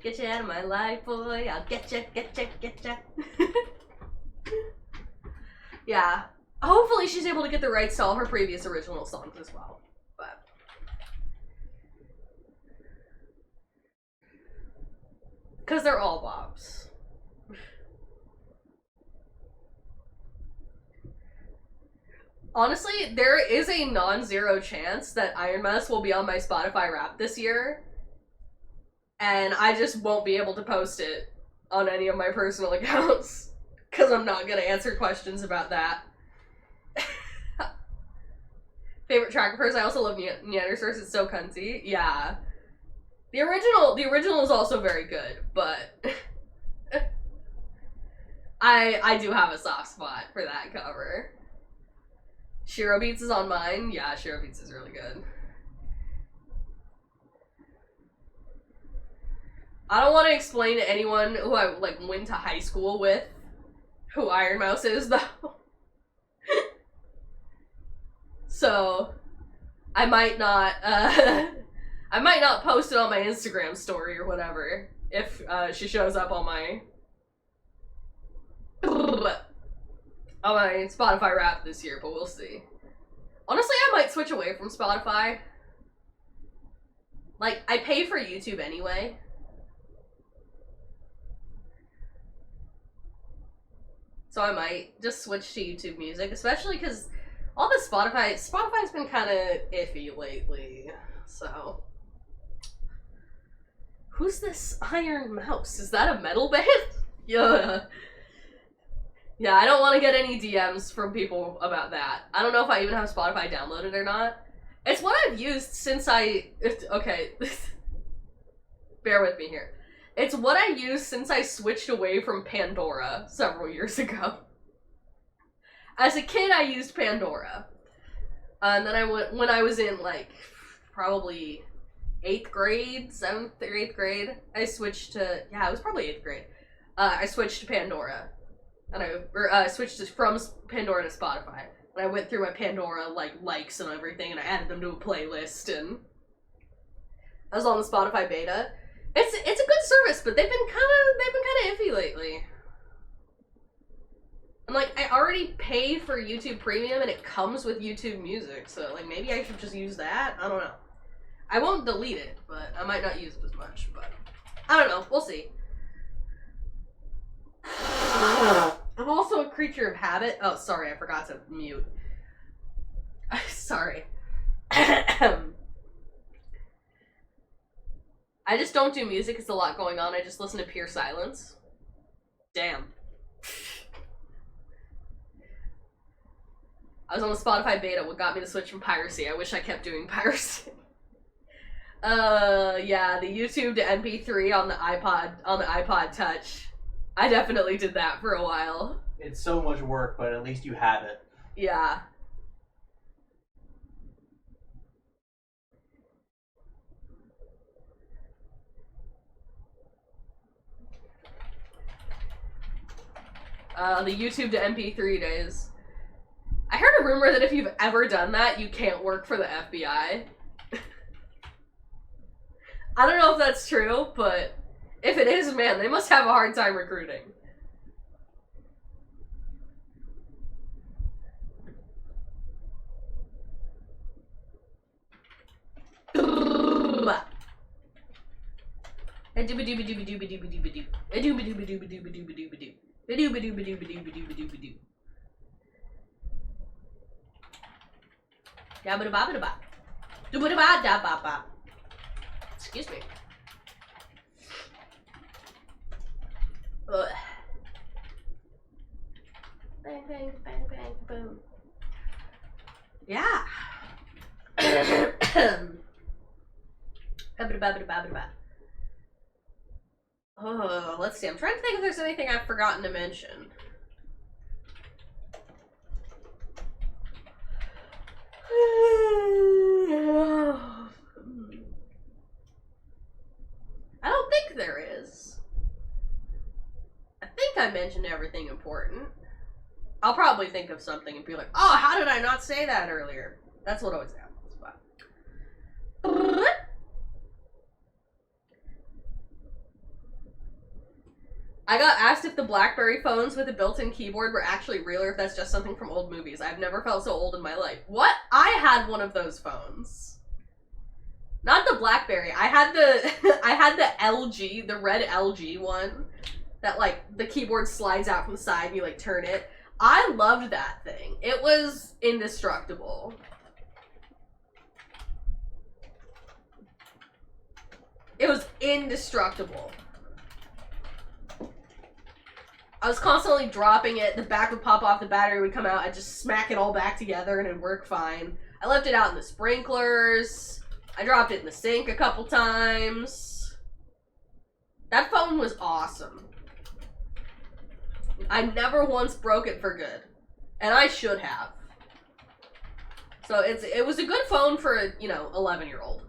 Get you out of my life, boy. I'll get you. Yeah. Hopefully she's able to get the rights to all her previous original songs as well. But because they're all bops. Honestly, there is a non-zero chance that Iron Mouse will be on my Spotify Wrapped this year. And I just won't be able to post it on any of my personal accounts. Because I'm not going to answer questions about that. Favorite track of hers? I also love Neandersource. It's so cunty. Yeah. The original is also very good, but... I do have a soft spot for that cover. Shiro Beats is on mine. Yeah, Shiro Beats is really good. I don't want to explain to anyone who I, like, went to high school with who Iron Mouse is, though. So, I might not post it on my Instagram story or whatever if she shows up on my Spotify Wrapped this year, but we'll see. Honestly, I might switch away from Spotify. Like, I pay for YouTube anyway. So I might just switch to YouTube Music, especially because all the Spotify's been kind of iffy lately, so. Who's this Iron Mouse? Is that a metal band? Yeah. Yeah, I don't want to get any DMs from people about that. I don't know if I even have Spotify downloaded or not. It's what I've used since okay. Bear with me here. It's what I used since I switched away from Pandora several years ago. As a kid, I used Pandora. And then when I was in, like, probably 8th grade, 7th or 8th grade, I switched to, yeah, it was probably 8th grade. I switched to Pandora. And I switched from Pandora to Spotify. And I went through my Pandora, likes and everything, and I added them to a playlist, and I was on the Spotify beta. It's a good service, but they've been kind of iffy lately. And, like, I already pay for YouTube Premium, and it comes with YouTube Music, so, like, maybe I should just use that? I don't know. I won't delete it, but I might not use it as much, but I don't know. We'll see. I'm also a creature of habit. Oh, sorry, I forgot to mute. Sorry. I just don't do music. It's a lot going on. I just listen to pure silence. Damn. I was on the Spotify beta, what got me to switch from piracy. I wish I kept doing piracy. Yeah, the YouTube to MP3 on the iPod Touch. I definitely did that for a while. It's so much work, but at least you have it. Yeah. The YouTube to MP3 days. I heard a rumor that if you've ever done that, you can't work for the FBI. I don't know if that's true, but if it is, man, they must have a hard time recruiting. Excuse me. Ugh. Bang, bang, bang, bang, boom. Yeah. Oh, let's see. I'm trying to think if there's anything I've forgotten to mention. I don't think there is. I think I mentioned everything important. I'll probably think of something and be like, oh, how did I not say that earlier? That's what always happens. But... I got asked if the BlackBerry phones with a built-in keyboard were actually real or if that's just something from old movies. I've never felt so old in my life. What? I had one of those phones. Not the BlackBerry. I had the LG, the red LG one that like the keyboard slides out from the side and you like turn it. I loved that thing. It was indestructible. It was indestructible. I was constantly dropping it, the back would pop off, the battery would come out, I'd just smack it all back together and it'd work fine. I left it out in the sprinklers, I dropped it in the sink a couple times. That phone was awesome. I never once broke it for good. And I should have. So it was a good phone for a, 11-year-old.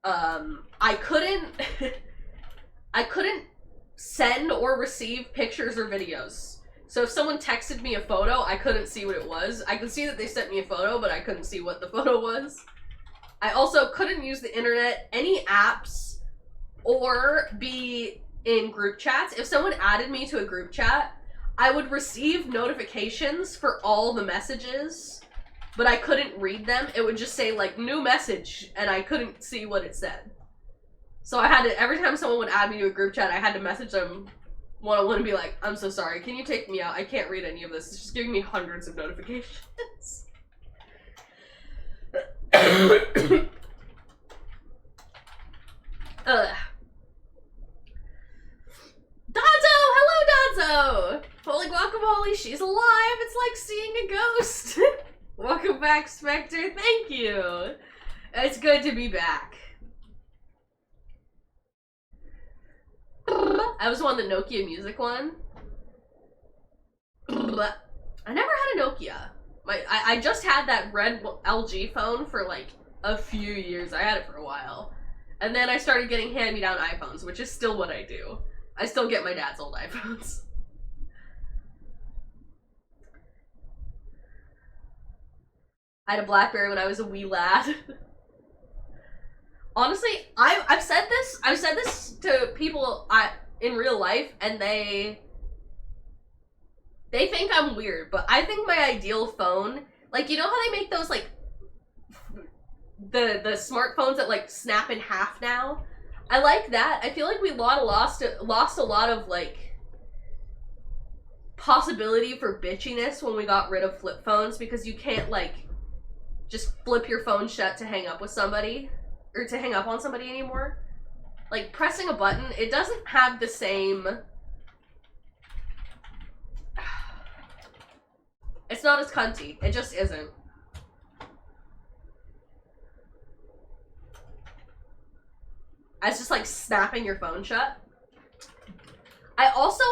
I couldn't send or receive pictures or videos. So if someone texted me a photo, I couldn't see what it was. I could see that they sent me a photo, but I couldn't see what the photo was. I also couldn't use the internet, any apps, or be in group chats. If someone added me to a group chat, I would receive notifications for all the messages, but I couldn't read them. It would just say, like, new message, and I couldn't see what it said. So I had to, every time someone would add me to a group chat, I had to message them one-on-one and be like, I'm so sorry, can you take me out? I can't read any of this. It's just giving me hundreds of notifications. Danzo! Hello, Danzo! Holy guacamole, she's alive! It's like seeing a ghost! Welcome back, Spectre. Thank you! It's good to be back. I was on the Nokia Music one. I never had a Nokia. I just had that red LG phone for like a few years. I had it for a while. And then I started getting hand-me-down iPhones, which is still what I do. I still get my dad's old iPhones. I had a BlackBerry when I was a wee lad. Honestly, I've said this to people in real life, and they think I'm weird, but I think my ideal phone, like, you know how they make those, like, the smartphones that, like, snap in half now? I like that. I feel like we lost a lot of, like, possibility for bitchiness when we got rid of flip phones, because you can't, like, just flip your phone shut to hang up with somebody, or to hang up on somebody anymore. Like, pressing a button, it doesn't have the same... It's It's not as cunty. It just isn't. As just like snapping your phone shut. I also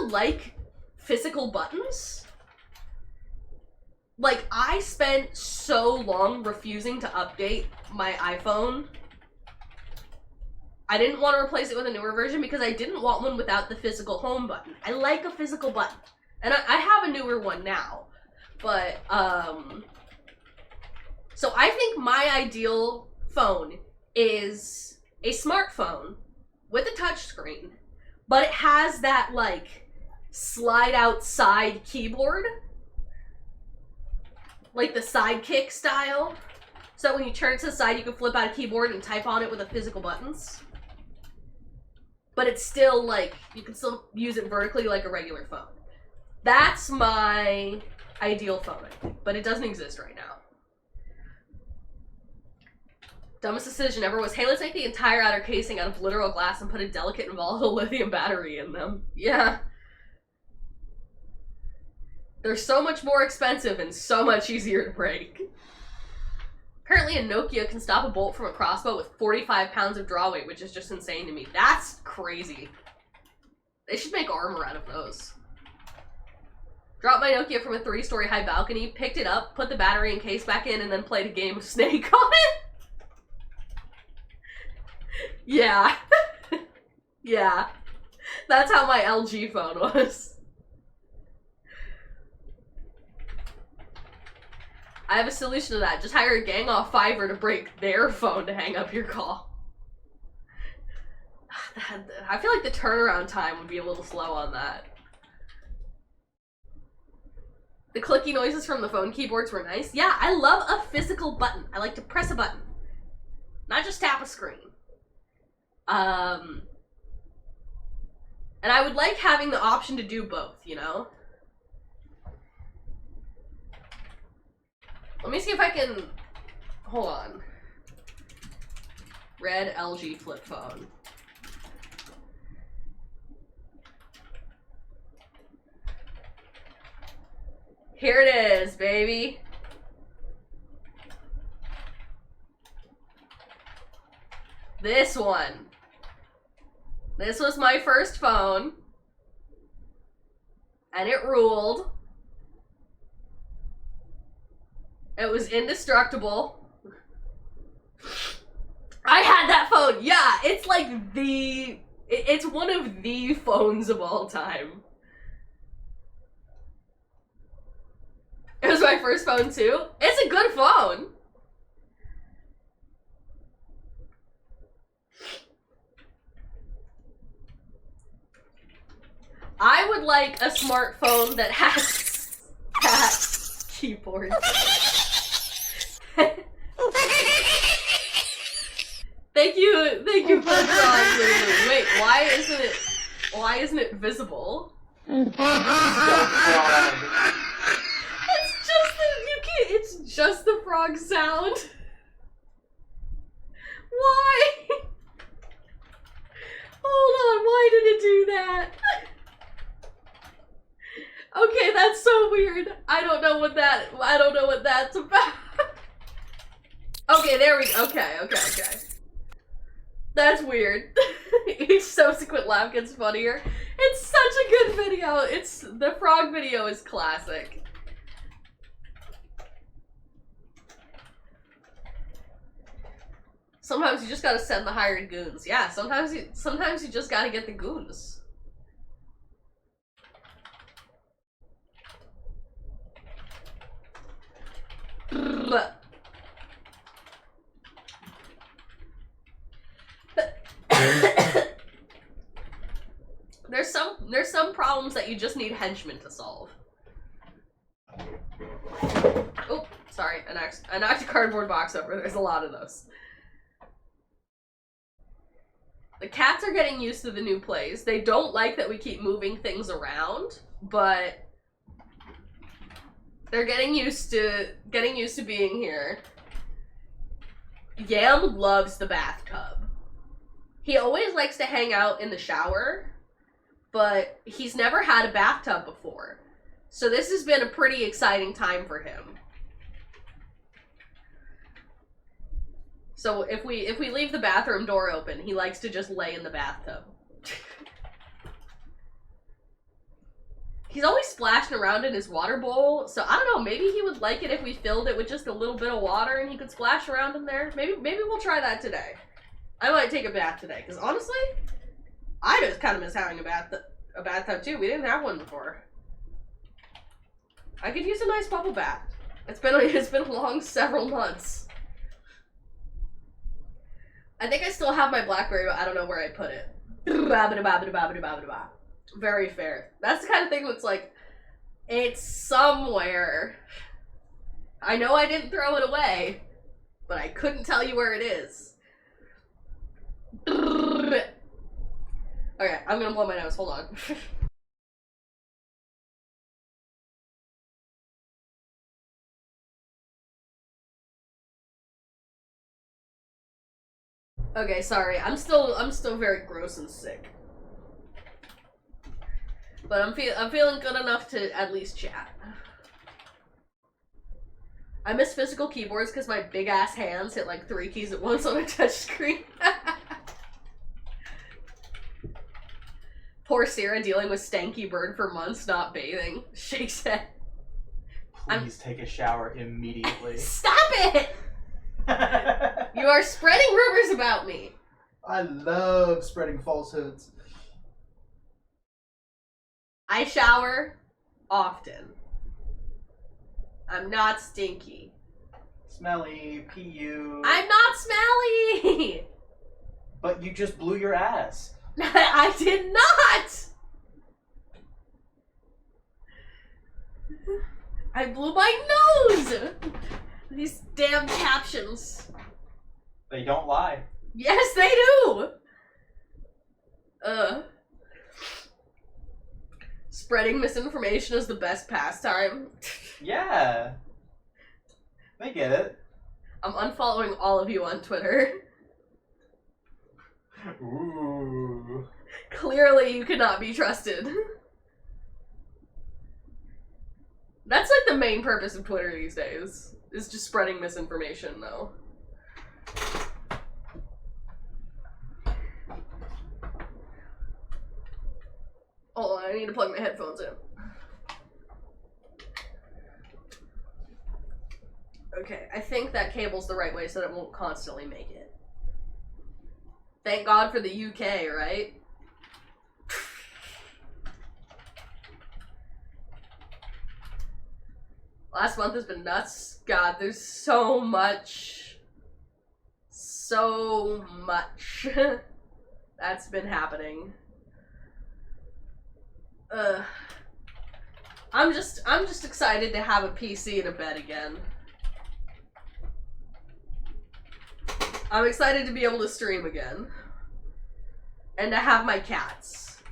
like physical buttons. Like, I spent so long refusing to update my iPhone. I didn't want to replace it with a newer version because I didn't want one without the physical home button. I like a physical button. And I have a newer one now. But, so I think my ideal phone is a smartphone with a touchscreen, but it has that, like, slide out side keyboard. Like the Sidekick style. So when you turn it to the side, you can flip out a keyboard and type on it with the physical buttons. But it's still, like, you can still use it vertically like a regular phone. That's my ideal phone, I think. But it doesn't exist right now. Dumbest decision ever was, hey, let's make the entire outer casing out of literal glass and put a delicate and volatile lithium battery in them. Yeah. They're so much more expensive and so much easier to break. Apparently a Nokia can stop a bolt from a crossbow with 45 pounds of draw weight, which is just insane to me. That's crazy. They should make armor out of those. Dropped my Nokia from a 3-story high balcony, picked it up, put the battery and case back in, and then played a game of Snake on it. Yeah. Yeah. That's how my LG phone was. I have a solution to that. Just hire a gang off Fiverr to break their phone to hang up your call. I feel like the turnaround time would be a little slow on that. The clicky noises from the phone keyboards were nice. Yeah, I love a physical button. I like to press a button. Not just tap a screen. And I would like having the option to do both, you know? Let me see if I can... Hold on. Red LG flip phone. Here it is, baby. This one. This was my first phone. And it ruled. It was indestructible. I had that phone. Yeah, it's like the... It's one of the phones of all time. It was my first phone too. It's a good phone. I would like a smartphone that has that keyboard. Thank you for drawing Lulu. Wait, why isn't it visible? It's just the frog sound. Why? Hold on, why did it do that? Okay, that's so weird. I don't know what that's about. Okay, there we go. Okay. That's weird. Each subsequent laugh gets funnier. It's such a good video. The frog video is classic. Sometimes you just gotta send the hired goons. Yeah, sometimes you just gotta get the goons. There's some problems that you just need henchmen to solve. Oh, sorry, I knocked a cardboard box over. There's a lot of those. The cats are getting used to the new place. They don't like that we keep moving things around, but they're getting used to being here. Yam loves the bathtub. He always likes to hang out in the shower, but he's never had a bathtub before. So this has been a pretty exciting time for him. So if we leave the bathroom door open, he likes to just lay in the bathtub. He's always splashing around in his water bowl, so I don't know, maybe he would like it if we filled it with just a little bit of water and he could splash around in there. Maybe we'll try that today. I might take a bath today, because honestly, I just kind of miss having a bathtub too. We didn't have one before. I could use a nice bubble bath. It's been a long several months. I think I still have my BlackBerry, but I don't know where I put it. Very fair. That's the kind of thing that's like, it's somewhere. I know I didn't throw it away, but I couldn't tell you where it is. Okay, I'm gonna blow my nose. Hold on. Okay, sorry. I'm still very gross and sick. But I'm feeling good enough to at least chat. I miss physical keyboards because my big ass hands hit like 3 keys at once on a touchscreen. Poor Sarah dealing with stanky bird for months not bathing. Shakes head. Please take a shower immediately. Stop it! You are spreading rumors about me. I love spreading falsehoods. I shower often. I'm not stinky. Smelly, PU. I'm not smelly! But you just blew your ass. I did not! I blew my nose! These damn captions. They don't lie. Yes, they do! Spreading misinformation is the best pastime. Yeah. They get it. I'm unfollowing all of you on Twitter. Ooh. Clearly you cannot be trusted. That's like the main purpose of Twitter these days. Is just spreading misinformation, though. Hold on, I need to plug my headphones in. Okay, I think that cable's the right way so that it won't constantly make it. Thank God for the UK, right? Last month has been nuts. God, there's so much. So much. That's been happening. I'm just excited to have a PC and a bed again. I'm excited to be able to stream again. And to have my cats.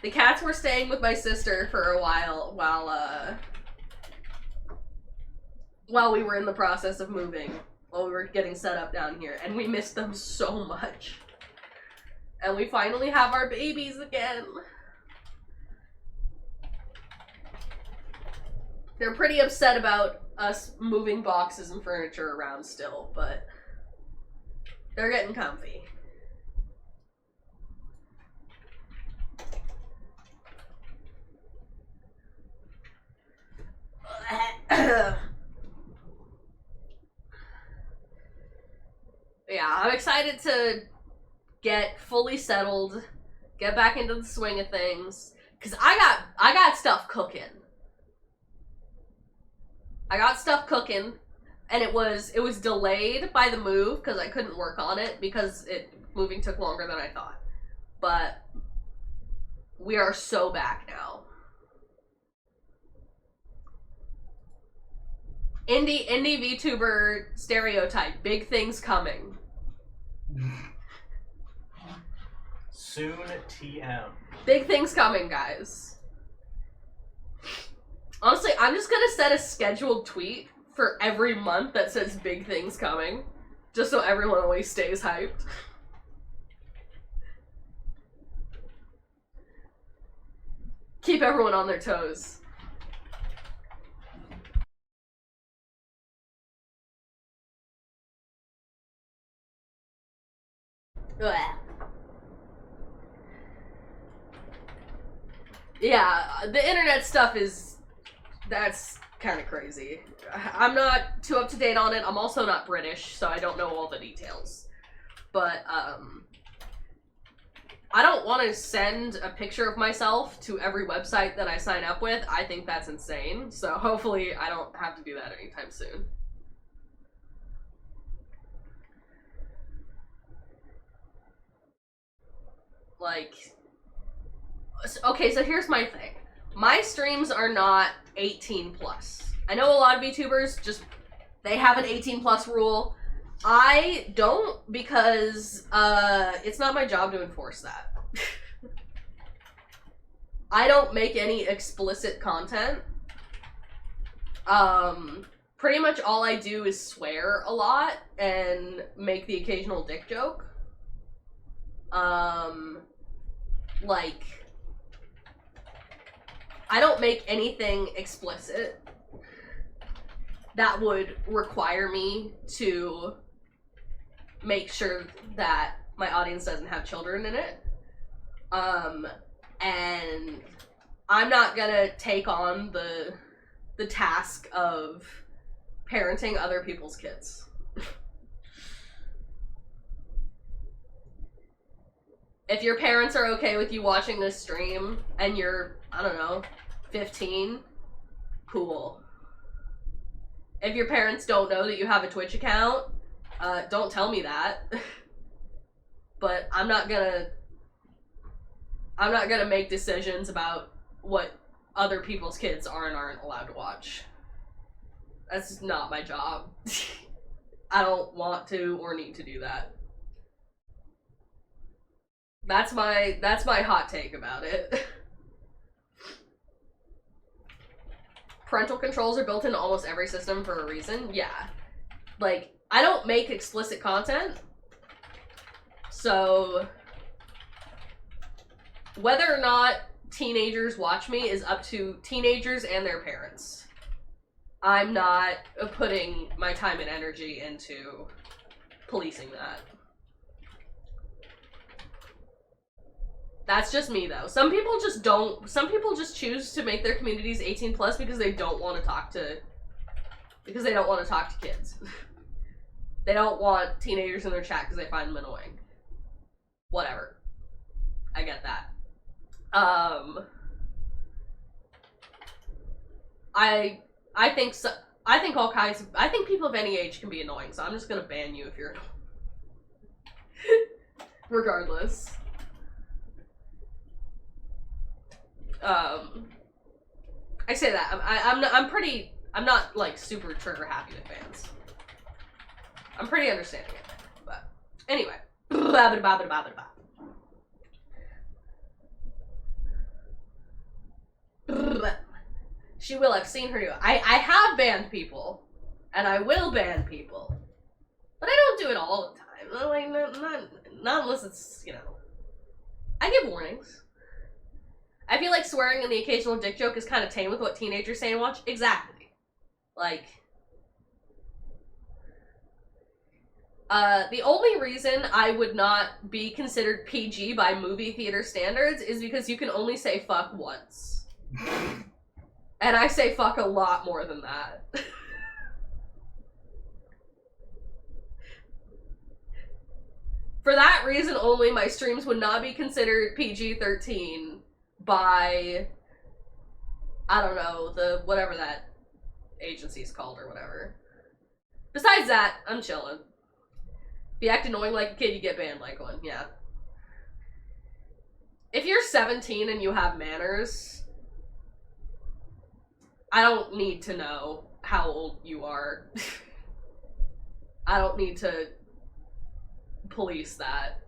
The cats were staying with my sister for a while while we were in the process of moving. While we were getting set up down here. And we missed them so much. And we finally have our babies again. They're pretty upset about us moving boxes and furniture around still, but they're getting comfy. Yeah, I'm excited to get fully settled, get back into the swing of things, cause I got stuff cooking. I got stuff cooking, and it was delayed by the move because I couldn't work on it because moving took longer than I thought. But we are so back now. Indie VTuber stereotype. Big things coming. Soon TM. Big things coming, guys. Honestly, I'm just gonna set a scheduled tweet for every month that says big things coming. Just so everyone always stays hyped. Keep everyone on their toes. Ugh. Yeah, the internet stuff that's kind of crazy. I'm not too up to date on it. I'm also not British, so I don't know all the details. But, I don't want to send a picture of myself to every website that I sign up with. I think that's insane. So hopefully I don't have to do that anytime soon. Like, okay, so here's my thing. My streams are not 18 plus. I know a lot of VTubers they have an 18 plus rule. I don't, because it's not my job to enforce that. I don't make any explicit content. Pretty much all I do is swear a lot and make the occasional dick joke. Like, I don't make anything explicit that would require me to make sure that my audience doesn't have children in it. And I'm not gonna take on the task of parenting other people's kids. If your parents are okay with you watching this stream and you're, I don't know, 15, cool. If your parents don't know that you have a Twitch account, don't tell me that. But I'm not gonna make decisions about what other people's kids are and aren't allowed to watch. That's just not my job. I don't want to or need to do that. That's my hot take about it. Parental controls are built into almost every system for a reason. Yeah. Like, I don't make explicit content. So whether or not teenagers watch me is up to teenagers and their parents. I'm not putting my time and energy into policing that. That's just me, though. Some people just choose to make their communities 18 plus because they don't want to talk to kids. They don't want teenagers in their chat because they find them annoying. Whatever. I get that. I think people of any age can be annoying, so I'm just gonna ban you if you're annoying. Regardless. I say that I'm not like super trigger happy with fans. I'm pretty understanding it, but anyway. She will. I've seen her do it. I have banned people, and I will ban people, but I don't do it all the time. Like not unless it's, you know. I give warnings. I feel like swearing and the occasional dick joke is kind of tame with what teenagers say and watch. Exactly. Like, the only reason I would not be considered PG by movie theater standards is because you can only say fuck once. And I say fuck a lot more than that. For that reason only, my streams would not be considered PG-13 by, I don't know, whatever that agency's called or whatever. Besides that, I'm chilling. If you act annoying like a kid, you get banned like one, yeah. If you're 17 and you have manners, I don't need to know how old you are. I don't need to police that.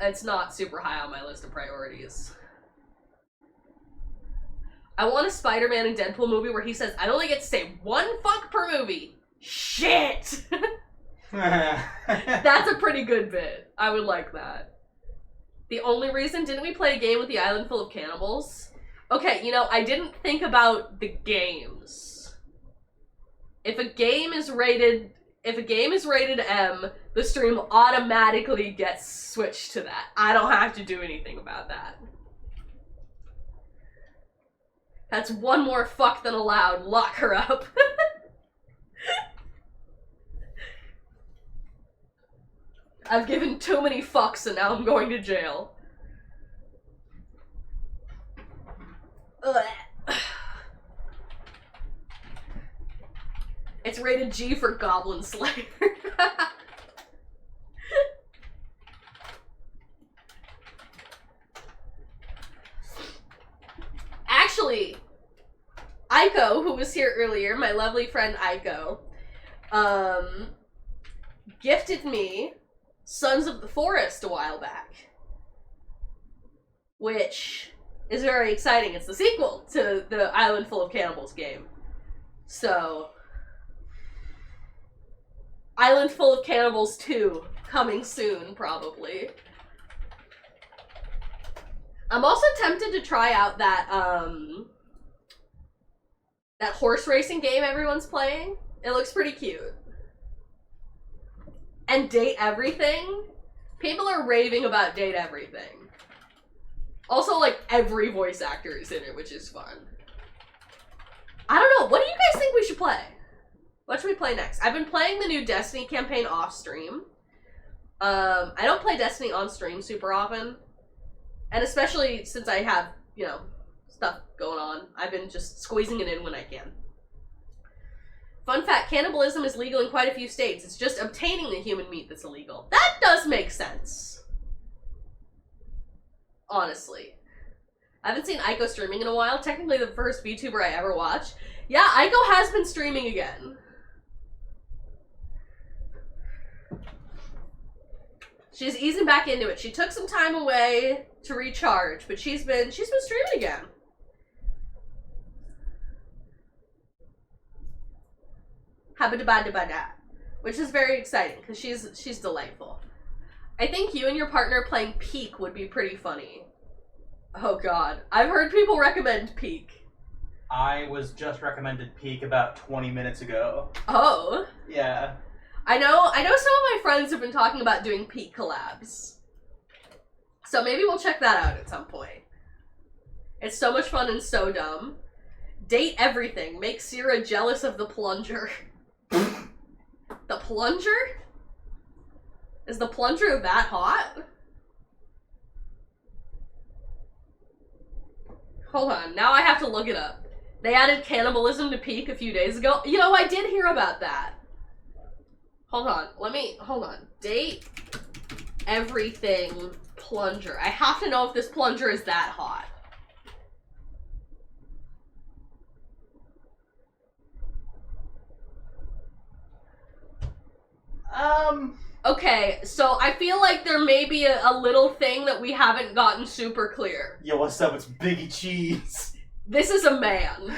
It's not super high on my list of priorities. I want a Spider-Man and Deadpool movie where he says, I only get to say one fuck per movie. Shit! That's a pretty good bit. I would like that. The only reason, didn't we play a game with the Island Full of Cannibals? Okay, you know, I didn't think about the games. If a game is rated M, the stream automatically gets switched to that. I don't have to do anything about that. That's one more fuck than allowed. Lock her up. I've given too many fucks and now I'm going to jail. Ugh. It's rated G for Goblin Slayer. Actually, Aiko, who was here earlier, my lovely friend Aiko, gifted me Sons of the Forest a while back, which is very exciting. It's the sequel to the Island Full of Cannibals game. So, Island Full of Cannibals 2, coming soon, probably. I'm also tempted to try out that, that horse racing game everyone's playing. It looks pretty cute. And Date Everything. People are raving about Date Everything. Also, like, every voice actor is in it, which is fun. I don't know, what do you guys think we should play? What should we play next? I've been playing the new Destiny campaign off stream. I don't play Destiny on stream super often. And especially since I have, you know, stuff going on, I've been just squeezing it in when I can. Fun fact, cannibalism is legal in quite a few states. It's just obtaining the human meat that's illegal. That does make sense. Honestly. I haven't seen Aiko streaming in a while. Technically the first VTuber I ever watched. Yeah, Aiko has been streaming again. She's easing back into it. She took some time away to recharge, but she's been streaming again. Habadabadabada, which is very exciting because she's delightful. I think you and your partner playing Peak would be pretty funny. Oh god, I've heard people recommend Peak. I was just recommended Peak about 20 minutes ago. Oh. Yeah. I know some of my friends have been talking about doing Peak collabs. So maybe we'll check that out at some point. It's so much fun and so dumb. Date Everything. Make Sierra jealous of the plunger. The plunger? Is the plunger that hot? Hold on, now I have to look it up. They added cannibalism to Peak a few days ago. You know, I did hear about that. Hold on. Date Everything plunger. I have to know if this plunger is that hot. Okay, so I feel like there may be a little thing that we haven't gotten super clear. Yo, what's up? It's Biggie Cheese. This is a man.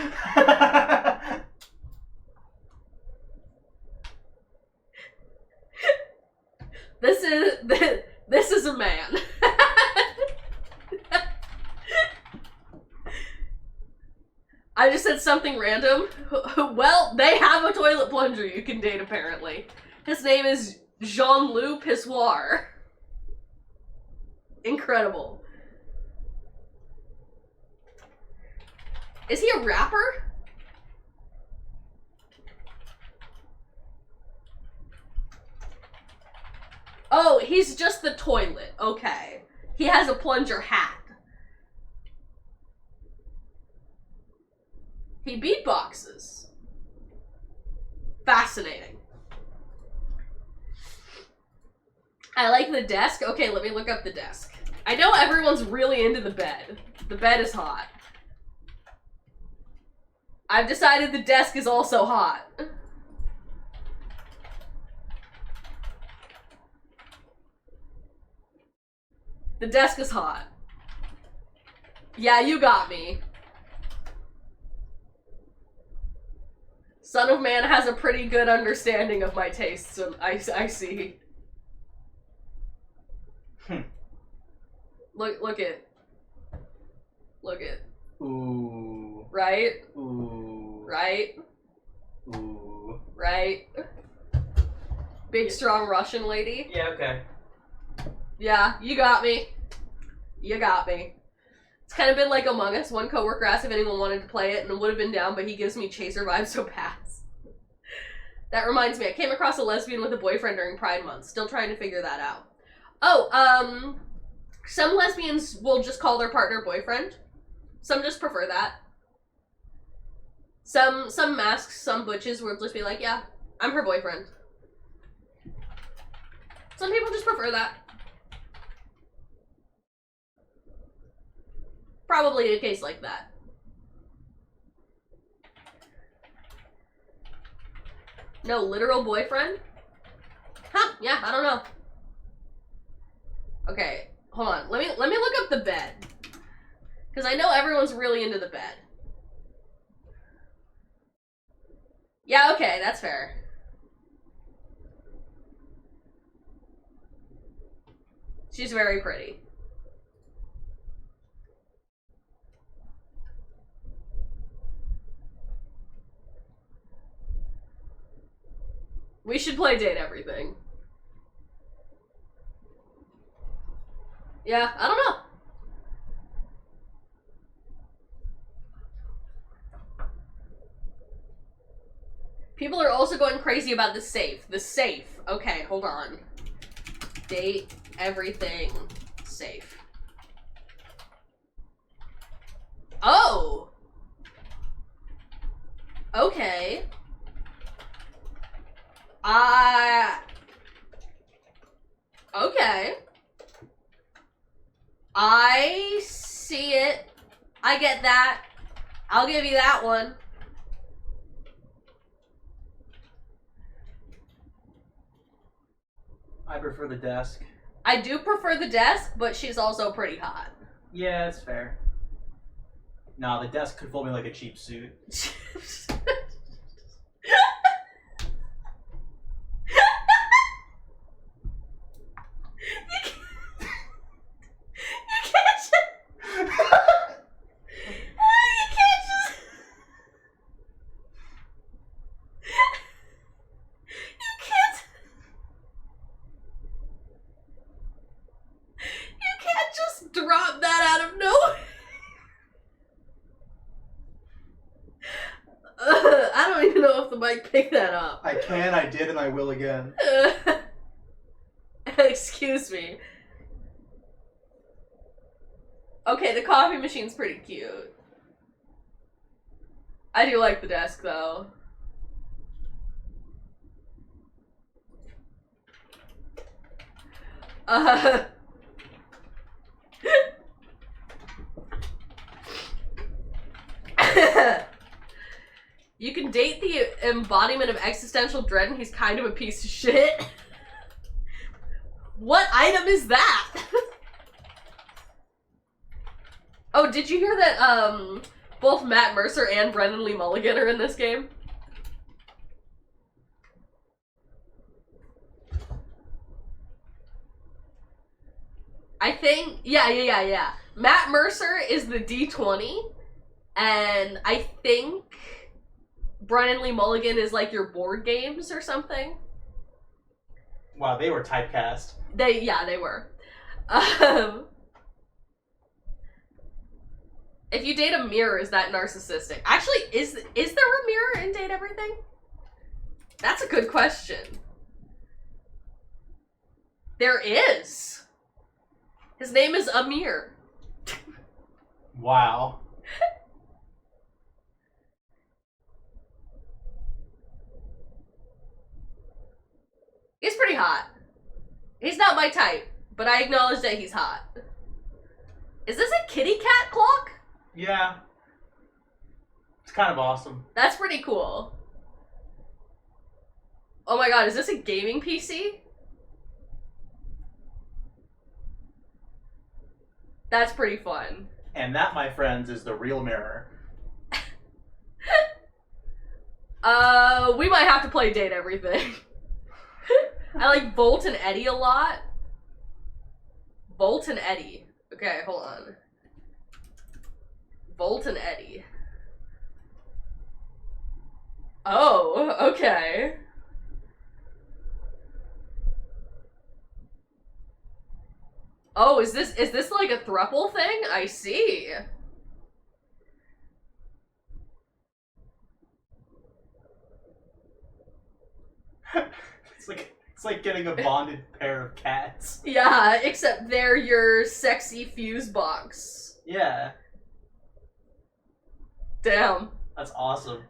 This is a man. I just said something random. Well, they have a toilet plunger you can date, apparently. His name is Jean-Loup Pissoir. Incredible. Is he a rapper? Oh, he's just the toilet. Okay. He has a plunger hat. He beatboxes. Fascinating. I like the desk. Okay, let me look up the desk. I know everyone's really into the bed. The bed is hot. I've decided the desk is also hot. The desk is hot. Yeah, you got me. Son of Man has a pretty good understanding of my tastes, so I see. Look it. Ooh. Right? Ooh. Right? Ooh. Right? Big, strong Russian lady. Yeah, okay. Yeah, you got me. You got me. It's kind of been like Among Us. One coworker asked if anyone wanted to play it and would have been down, but he gives me chaser vibes, so pass. That reminds me, I came across a lesbian with a boyfriend during Pride Month. Still trying to figure that out. Oh, some lesbians will just call their partner boyfriend. Some just prefer that. Some masks, some butches will just be like, yeah, I'm her boyfriend. Some people just prefer that. Probably a case like that. No literal boyfriend? Huh, yeah, I don't know. Okay, hold on. Let me look up the bed. Because I know everyone's really into the bed. Yeah, okay, that's fair. She's very pretty. We should play Date Everything. Yeah, I don't know. People are also going crazy about the safe. The safe. Okay, hold on. Date Everything safe. Oh! Okay. Okay. I see it. I get that. I'll give you that one. I prefer the desk. I do prefer the desk, but she's also pretty hot. Yeah, it's fair. Nah, the desk could fold me like a cheap suit. Drop that out of nowhere. I don't even know if the mic picked that up. I can, I did, and I will again. Excuse me. Okay, the coffee machine's pretty cute. I do like the desk, though. You can date the embodiment of existential dread and he's kind of a piece of shit. What item is that? Oh, did you hear that both Matt Mercer and Brendan Lee Mulligan are in this game? I think, yeah. Matt Mercer is the D20, and I think Brendan Lee Mulligan is like your board games or something. Wow, they were typecast. They were. If you date a mirror, is that narcissistic? Actually, is there a mirror in Date Everything? That's a good question. There is. His name is Amir. Wow. He's pretty hot. He's not my type, but I acknowledge that he's hot. Is this a kitty cat clock? Yeah. It's kind of awesome. That's pretty cool. Oh my god, is this a gaming PC? That's pretty fun. And that, my friends, is the real mirror. We might have to play Date Everything. I like Volt and Eddie a lot. Volt and Eddie. Okay, hold on. Volt and Eddie. Oh, okay. Oh, is this like a throuple thing? I see. It's like getting a bonded pair of cats. Yeah, except they're your sexy fuse box. Yeah, Damn. that's awesome.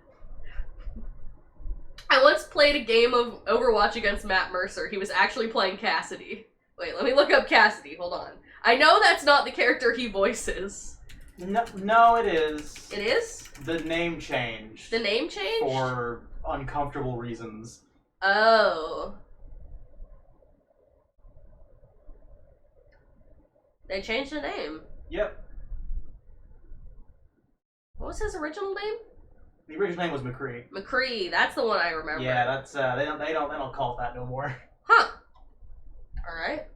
I once played a game of Overwatch against Matt Mercer. He was actually playing Cassidy. Wait, let me look up Cassidy. Hold on. I know that's not the character he voices. No, it is. It is? The name changed. The name change? For uncomfortable reasons. Oh. They changed the name. Yep. What was his original name? The original name was McCree. McCree. That's the one I remember. Yeah, that's they don't call it that no more. Huh. All right.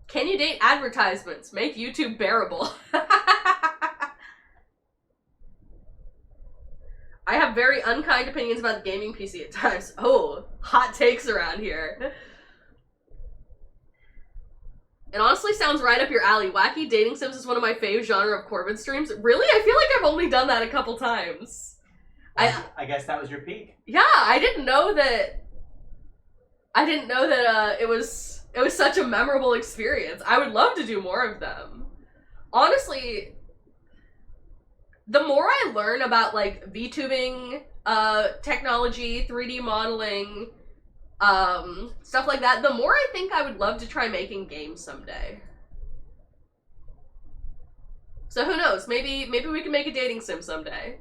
Can you date advertisements? Make YouTube bearable. I have very unkind opinions about the gaming PC at times. Oh, hot takes around here. It honestly sounds right up your alley. Wacky dating sims is one of my fave genre of Corbin streams. Really? I feel like I've only done that a couple times. I guess that was your peak. Yeah, I didn't know that it was such a memorable experience. I would love to do more of them. Honestly, the more I learn about like VTubing technology, 3D modeling, stuff like that, the more I think I would love to try making games someday. So who knows? Maybe we can make a dating sim someday.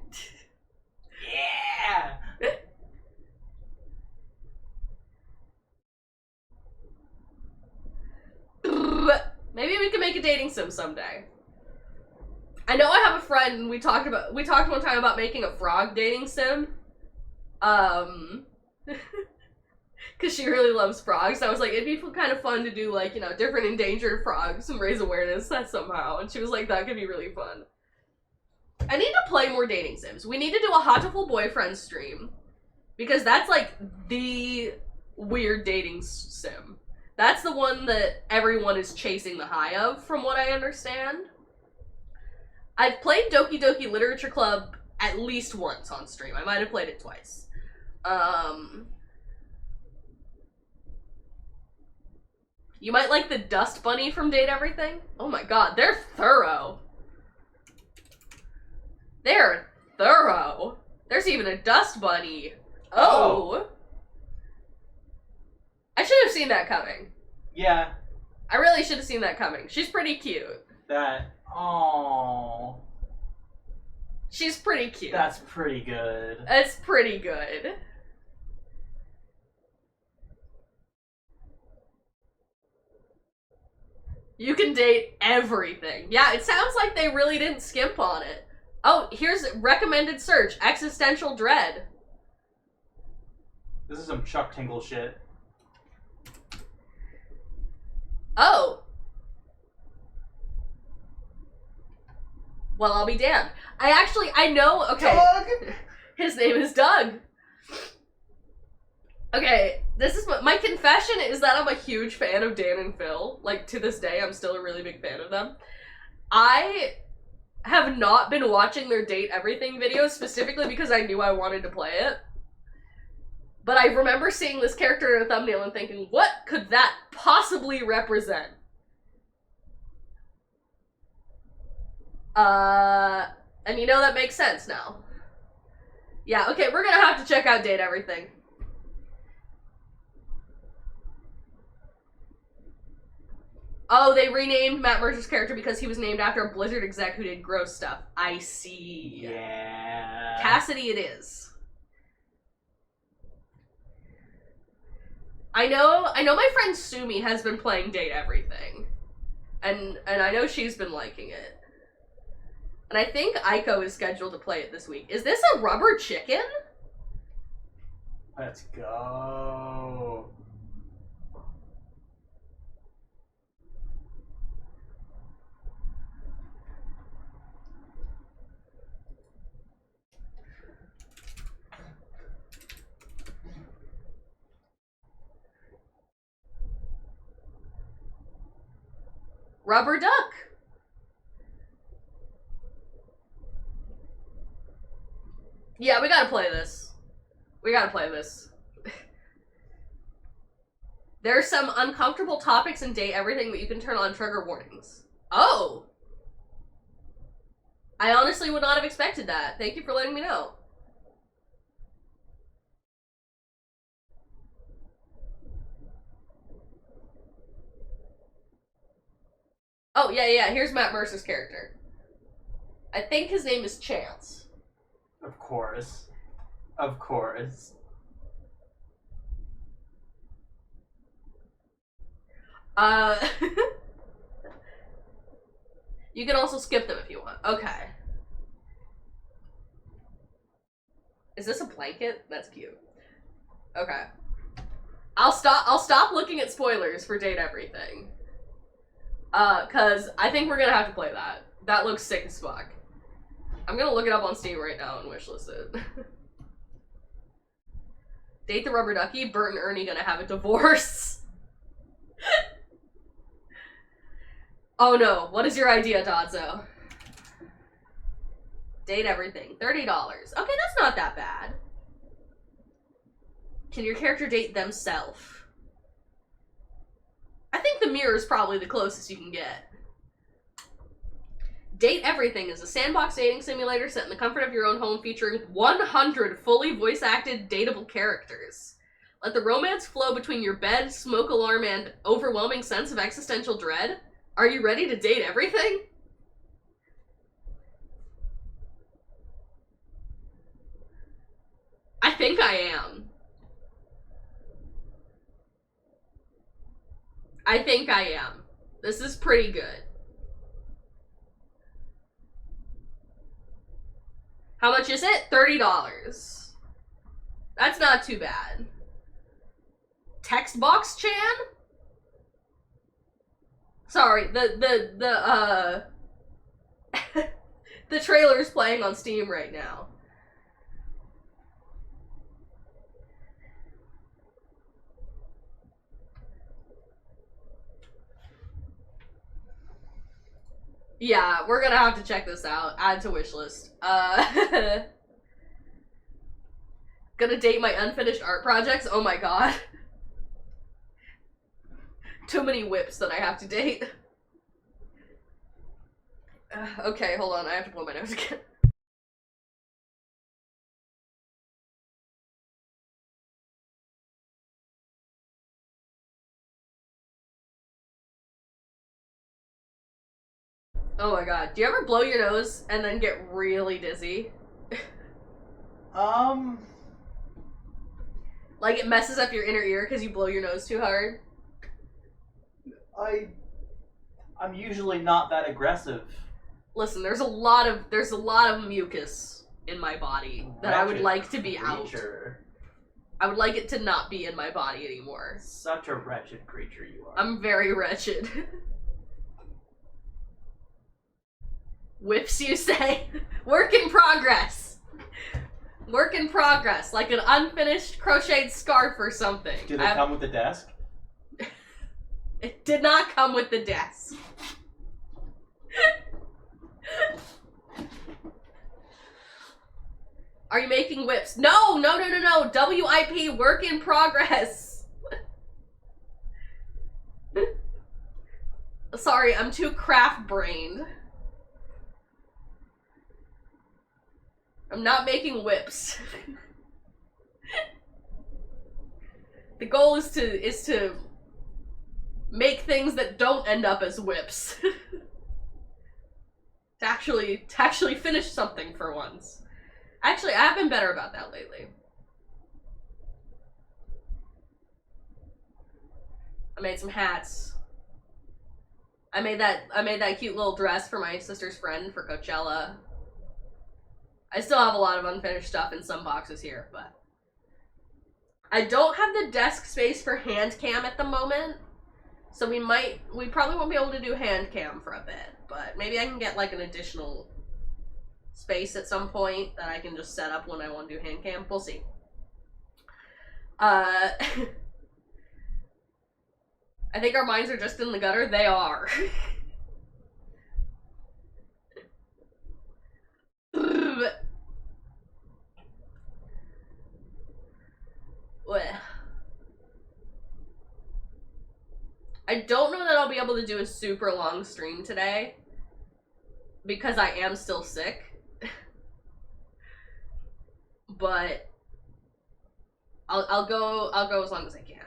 Yeah. Maybe we can make a dating sim someday. I know I have a friend, and we talked one time about making a frog dating sim. Because she really loves frogs. I was like, it'd be kind of fun to do, like, you know, different endangered frogs and raise awareness that somehow. And she was like, that could be really fun. I need to play more dating sims. We need to do a Hatoful Boyfriend stream. Because that's, like, the weird dating sim. That's the one that everyone is chasing the high of, from what I understand. I've played Doki Doki Literature Club at least once on stream. I might have played it twice. You might like the Dust Bunny from Date Everything? Oh my god, they're thorough. They're thorough. There's even a Dust Bunny. Oh. I should have seen that coming. Yeah. I really should have seen that coming. She's pretty cute. Oh. She's pretty cute. That's pretty good. It's pretty good. You can date everything. Yeah, it sounds like they really didn't skimp on it. Oh, here's recommended search. Existential Dread. This is some Chuck Tingle shit. Oh. Well, I'll be damned. I know, okay. Doug! His name is Doug. Okay, this is my confession is that I'm a huge fan of Dan and Phil. Like, to this day, I'm still a really big fan of them. I have not been watching their Date Everything videos specifically because I knew I wanted to play it. But I remember seeing this character in a thumbnail and thinking, what could that possibly represent? And you know that makes sense now. Yeah, okay, we're gonna have to check out Date Everything. Oh, they renamed Matt Mercer's character because he was named after a Blizzard exec who did gross stuff. I see. Yeah. Cassidy it is. I know my friend Sumi has been playing Date Everything. And I know she's been liking it. And I think Aiko is scheduled to play it this week. Is this a rubber chicken? Let's go. Rubber duck. Yeah, we gotta play this. We gotta play this. There are some uncomfortable topics in Date Everything, but you can turn on trigger warnings. Oh! I honestly would not have expected that. Thank you for letting me know. Oh, yeah, here's Matt Mercer's character. I think his name is Chance. Of course. Of course. You can also skip them if you want. Okay. Is this a blanket? That's cute. Okay. I'll stop looking at spoilers for Date Everything. Cause I think we're gonna have to play that. That looks sick as fuck. I'm gonna look it up on Steam right now and wishlist it. Date the Rubber Ducky, Bert and Ernie gonna have a divorce. Oh no, what is your idea, Dodzo? Date Everything, $30. Okay, that's not that bad. Can your character date themselves? I think the mirror is probably the closest you can get. Date Everything is a sandbox dating simulator set in the comfort of your own home featuring 100 fully voice-acted dateable characters. Let the romance flow between your bed, smoke alarm, and overwhelming sense of existential dread. Are you ready to date everything? I think I am. I think I am. This is pretty good. How much is it? $30. That's not too bad. Textbox Chan? Sorry, the trailer's playing on Steam right now. Yeah, we're gonna have to check this out. Add to wishlist. Gonna date my unfinished art projects? Oh my god. Too many whips that I have to date. Okay, hold on. I have to blow my nose again. Oh my god. Do you ever blow your nose and then get really dizzy? Like it messes up your inner ear because you blow your nose too hard? I'm usually not that aggressive. Listen, there's a lot of mucus in my body that I would like to be out. I would like it to not be in my body anymore. Such a wretched creature you are. I'm very wretched. Whips, you say? Work in progress. Work in progress, like an unfinished crocheted scarf or something. Do they come with the desk? It did not come with the desk. Are you making whips? No! WIP, work in progress. Sorry, I'm too craft-brained. I'm not making whips. The goal is to make things that don't end up as whips. to actually finish something for once. Actually, I have been better about that lately. I made some hats. I made that cute little dress for my sister's friend for Coachella. I still have a lot of unfinished stuff in some boxes here, but I don't have the desk space for hand cam at the moment. So we probably won't be able to do hand cam for a bit, but maybe I can get like an additional space at some point that I can just set up when I want to do hand cam. We'll see. I think our minds are just in the gutter. They are. don't know that I'll be able to do a super long stream today because I am still sick. But I'll go as long as I can.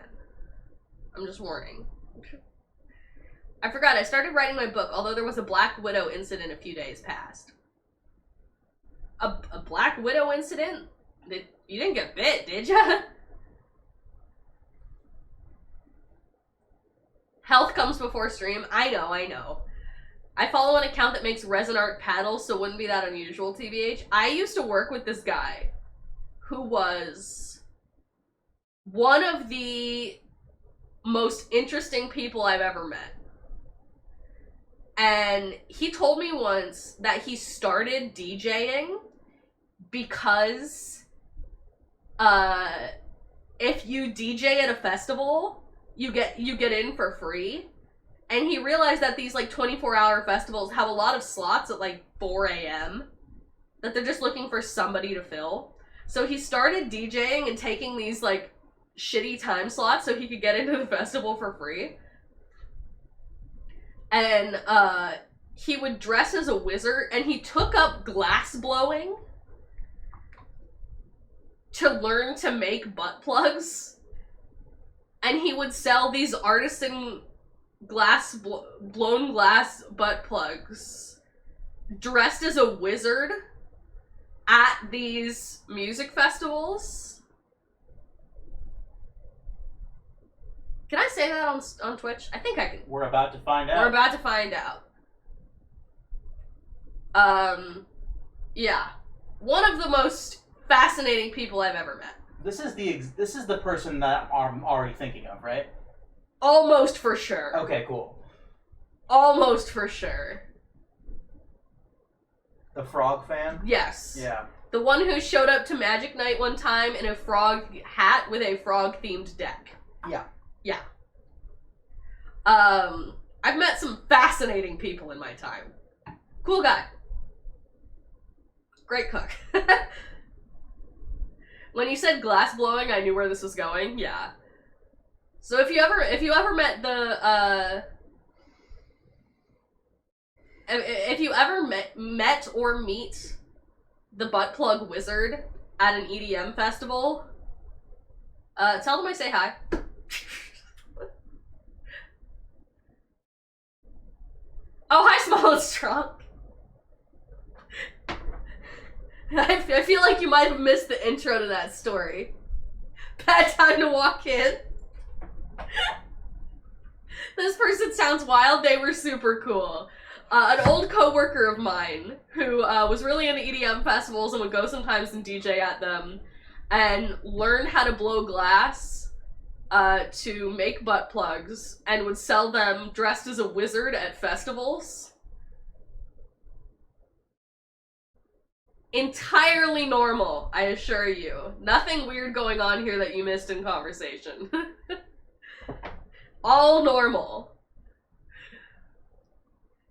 I'm just warning. I forgot, I started writing my book, although there was a Black Widow incident a few days past. A Black Widow incident? You didn't get bit, did ya? Health comes before stream. I know. I follow an account that makes resin art paddles, so it wouldn't be that unusual, TBH. I used to work with this guy who was one of the most interesting people I've ever met. And he told me once that he started DJing because if you DJ at a festival, you get in for free. And he realized that these like 24-hour festivals have a lot of slots at like 4 a.m. that they're just looking for somebody to fill. So he started DJing and taking these like shitty time slots so he could get into the festival for free. And he would dress as a wizard, and he took up glass blowing to learn to make butt plugs. And he would sell these artisan blown glass butt plugs dressed as a wizard at these music festivals. Can I say that on Twitch? I think I can. We're about to find out. We're about to find out. Yeah. One of the most fascinating people I've ever met. This is the person that I'm already thinking of, right? Almost for sure. Okay, cool. Almost for sure. The frog fan? Yes. Yeah. The one who showed up to Magic Night one time in a frog hat with a frog-themed deck. Yeah. Yeah. I've met some fascinating people in my time. Cool guy. Great cook. When you said glass blowing, I knew where this was going. Yeah. So if you ever met the if you ever met or meet the butt plug wizard at an EDM festival, tell them I say hi. Oh, hi, Small and Strong. I feel like you might have missed the intro to that story. Bad time to walk in. This person sounds wild. They were super cool. An old coworker of mine who was really into EDM festivals and would go sometimes and DJ at them and learn how to blow glass to make butt plugs and would sell them dressed as a wizard at festivals. Entirely normal, I assure you. Nothing weird going on here that you missed in conversation. All normal.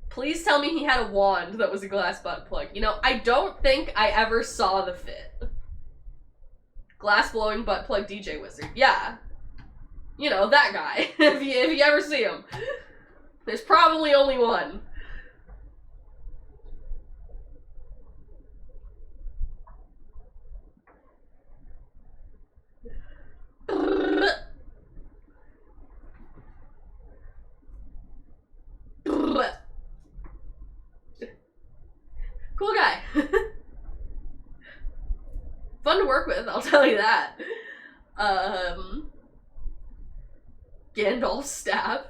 Please tell me he had a wand that was a glass butt plug. You know, I don't think I ever saw the fit. Glass blowing butt plug DJ wizard. Yeah. You know, that guy. if you ever see him. There's probably only one. Cool guy. Fun to work with, I'll tell you that. Gandalf's staff.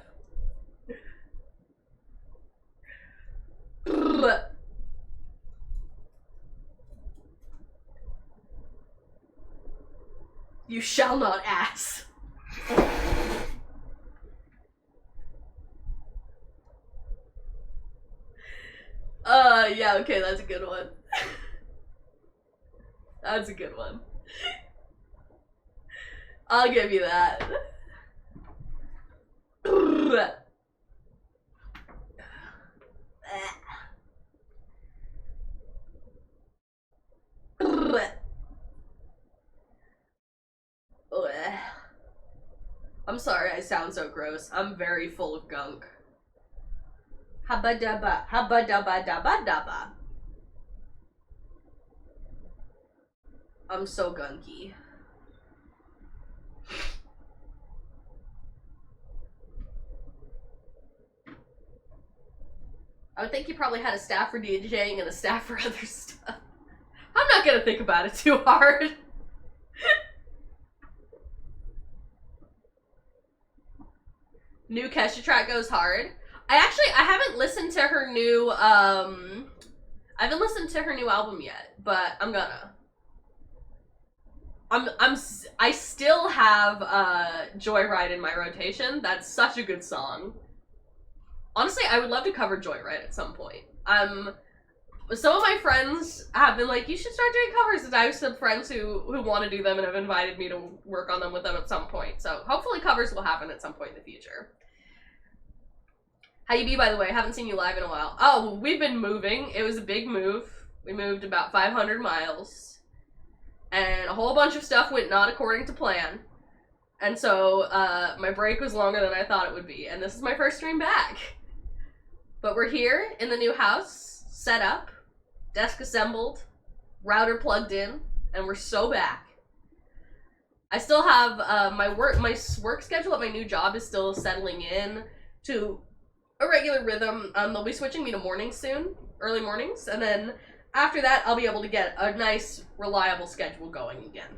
You shall not ass. Yeah, okay, that's a good one. That's a good one. I'll give you that. I'm sorry I sound so gross. I'm very full of gunk. Habba dabba, habba dabba dabba dabba. I'm so gunky. I would think you probably had a staff for DJing and a staff for other stuff. I'm not gonna think about it too hard. New Kesha track goes hard. I haven't listened to her new, I haven't listened to her new album yet, but I'm gonna. I still have, Joyride in my rotation. That's such a good song. Honestly, I would love to cover Joyride at some point. Some of my friends have been like, you should start doing covers, and I have some friends who want to do them and have invited me to work on them with them at some point. So hopefully covers will happen at some point in the future. How you be, by the way? Haven't seen you live in a while. Oh, we've been moving. It was a big move. We moved about 500 miles. And a whole bunch of stuff went not according to plan. And so, my break was longer than I thought it would be. And this is my first stream back. But we're here in the new house, set up, desk assembled, router plugged in, and we're so back. I still have, my work schedule at my new job is still settling in to a regular rhythm. They'll be switching me to mornings soon, early mornings, and then after that, I'll be able to get a nice, reliable schedule going again.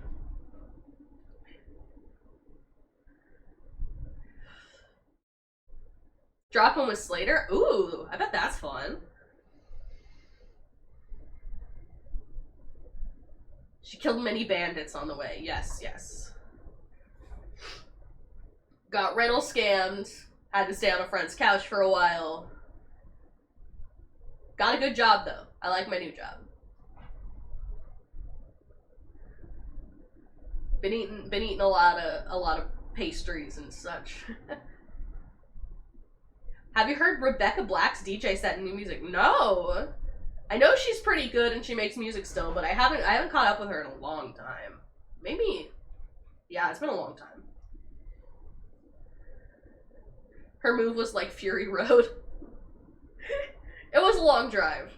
Dropping with Slater? Ooh, I bet that's fun. She killed many bandits on the way. Yes, yes. Got rental scammed. Had to stay on a friend's couch for a while. Got a good job, though. I like my new job. Been eating a lot of pastries and such. Have you heard Rebecca Black's DJ set and new music? No. I know she's pretty good and she makes music still, but I haven't caught up with her in a long time. Maybe, yeah, it's been a long time. Her move was like Fury Road. It was a long drive.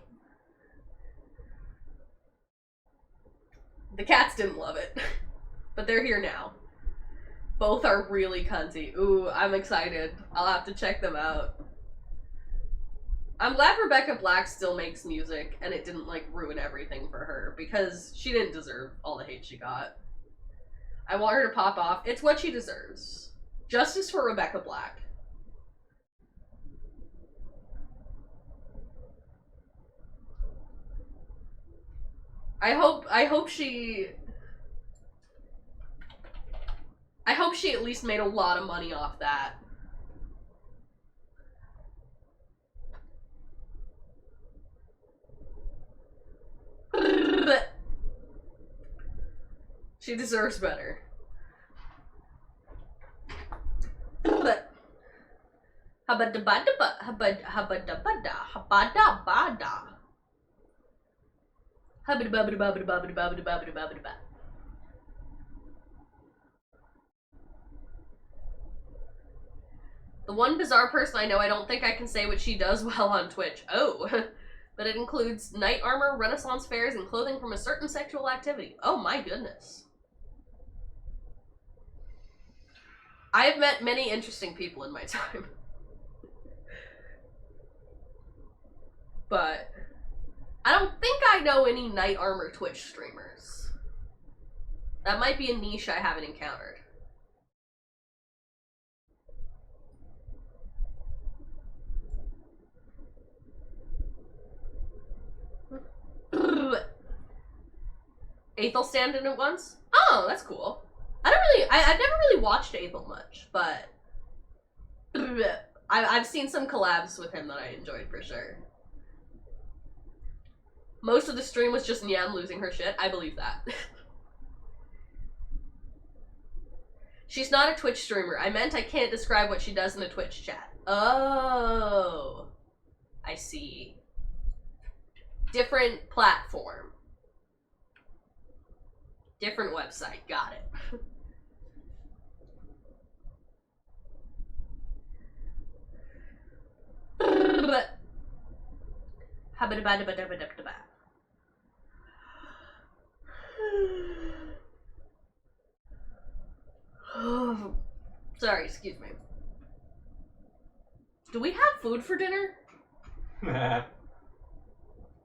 The cats didn't love it, but they're here now. Both are really cunty. Ooh, I'm excited. I'll have to check them out. I'm glad Rebecca Black still makes music and it didn't like ruin everything for her, because she didn't deserve all the hate she got. I want her to pop off. It's what she deserves. Justice for Rebecca Black. I hope she at least made a lot of money off that. She deserves better. The one bizarre person I know, I don't think I can say what she does well on Twitch. Oh, but it includes knight armor, Renaissance fairs, and clothing from a certain sexual activity. Oh my goodness. I have met many interesting people in my time. But I don't think I know any knight armor Twitch streamers. That might be a niche I haven't encountered. Aethel in it once? Oh, that's cool. I've never really watched Aethel much, but I've seen some collabs with him that I enjoyed for sure. Most of the stream was just Nyan losing her shit. I believe that. She's not a Twitch streamer. I meant I can't describe what she does in a Twitch chat. Oh. I see. Different platform. Different website. Got it. Habba-dabba-dabba-dabba-dabba. Sorry, excuse me. Do we have food for dinner?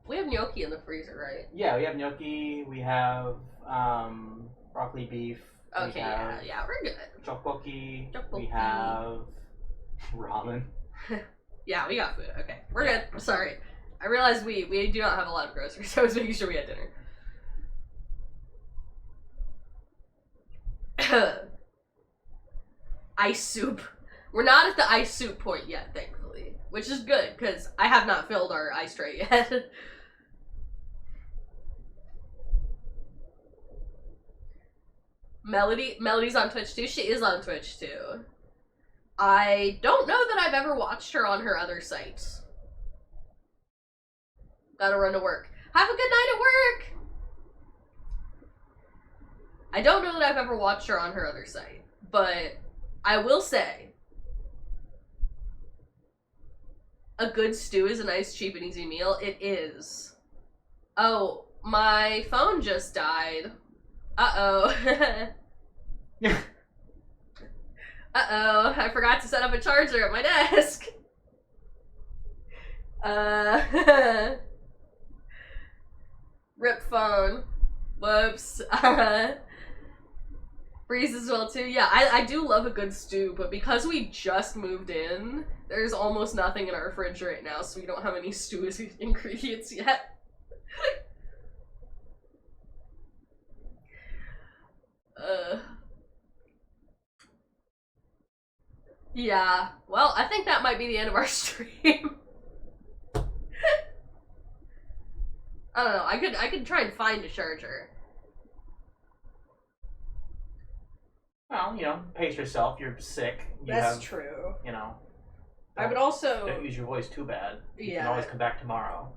We have gnocchi in the freezer, right? Yeah, we have gnocchi, we have broccoli beef. Okay, yeah, we're good. Tteokbokki. Tteokbokki. We have ramen. Yeah, we got food. Okay, we're good. Sorry. I realized we do not have a lot of groceries, so I was making sure we had dinner. Ice soup. We're not at the ice soup point yet, thankfully. Which is good, because I have not filled our ice tray yet. Melody's on Twitch too. She is on Twitch too. I don't know that I've ever watched her on her other sites. Gotta run to work. Have a good night at work! I don't know that I've ever watched her on her other site, but I will say a good stew is a nice, cheap, and easy meal. It is. Oh, my phone just died. Uh-oh. Uh-oh, I forgot to set up a charger at my desk. Rip phone. Whoops. Freeze as well too. Yeah, I do love a good stew, but because we just moved in, there's almost nothing in our fridge right now, so we don't have any stew ingredients yet. Yeah, well, I think that might be the end of our stream. I don't know, I could try and find a charger. Well, you know, pace yourself. You're sick. That's true. You know. I would also... Don't use your voice too bad. You Yeah. can always come back tomorrow.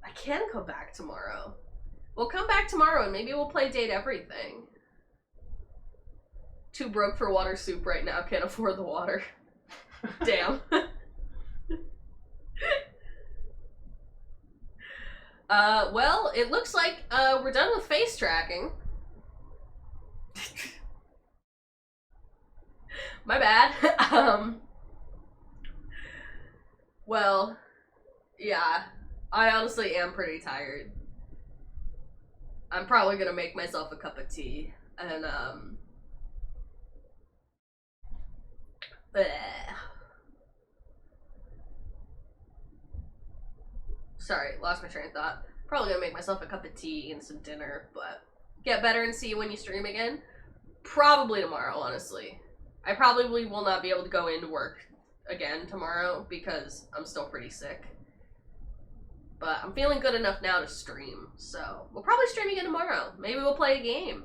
I can come back tomorrow. We'll come back tomorrow and maybe we'll play Date Everything. Too broke for water soup right now, can't afford the water. Damn. Well, it looks like we're done with face tracking. My bad. Well, yeah, I honestly am pretty tired. I'm probably gonna make myself a cup of tea and bleh. Sorry, lost my train of thought. Probably gonna make myself a cup of tea and some dinner, but get better and see you when you stream again. Probably tomorrow, honestly. I probably will not be able to go into work again tomorrow because I'm still pretty sick. But I'm feeling good enough now to stream, so we'll probably stream again tomorrow. Maybe we'll play a game.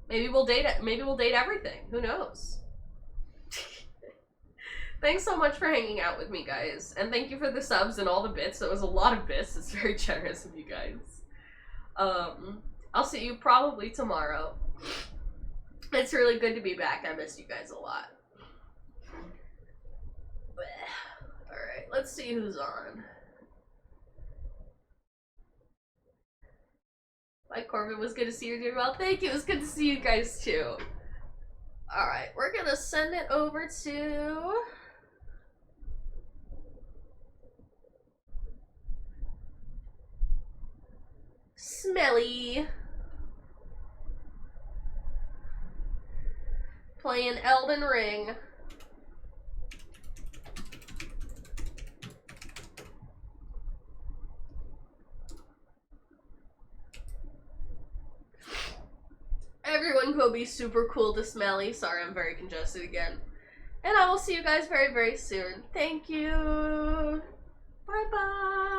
Maybe we'll date everything. Who knows? Thanks so much for hanging out with me, guys. And thank you for the subs and all the bits. That was a lot of bits. It's very generous of you guys. I'll see you probably tomorrow. It's really good to be back. I miss you guys a lot. Alright, let's see who's on. Mike Corbin, was good to see you doing well. Thank you. It was good to see you guys too. Alright, we're gonna send it over to... Smelly. Playing Elden Ring. Everyone go be super cool to Smelly. Sorry, I'm very congested again. And I will see you guys very, very soon. Thank you. Bye-bye.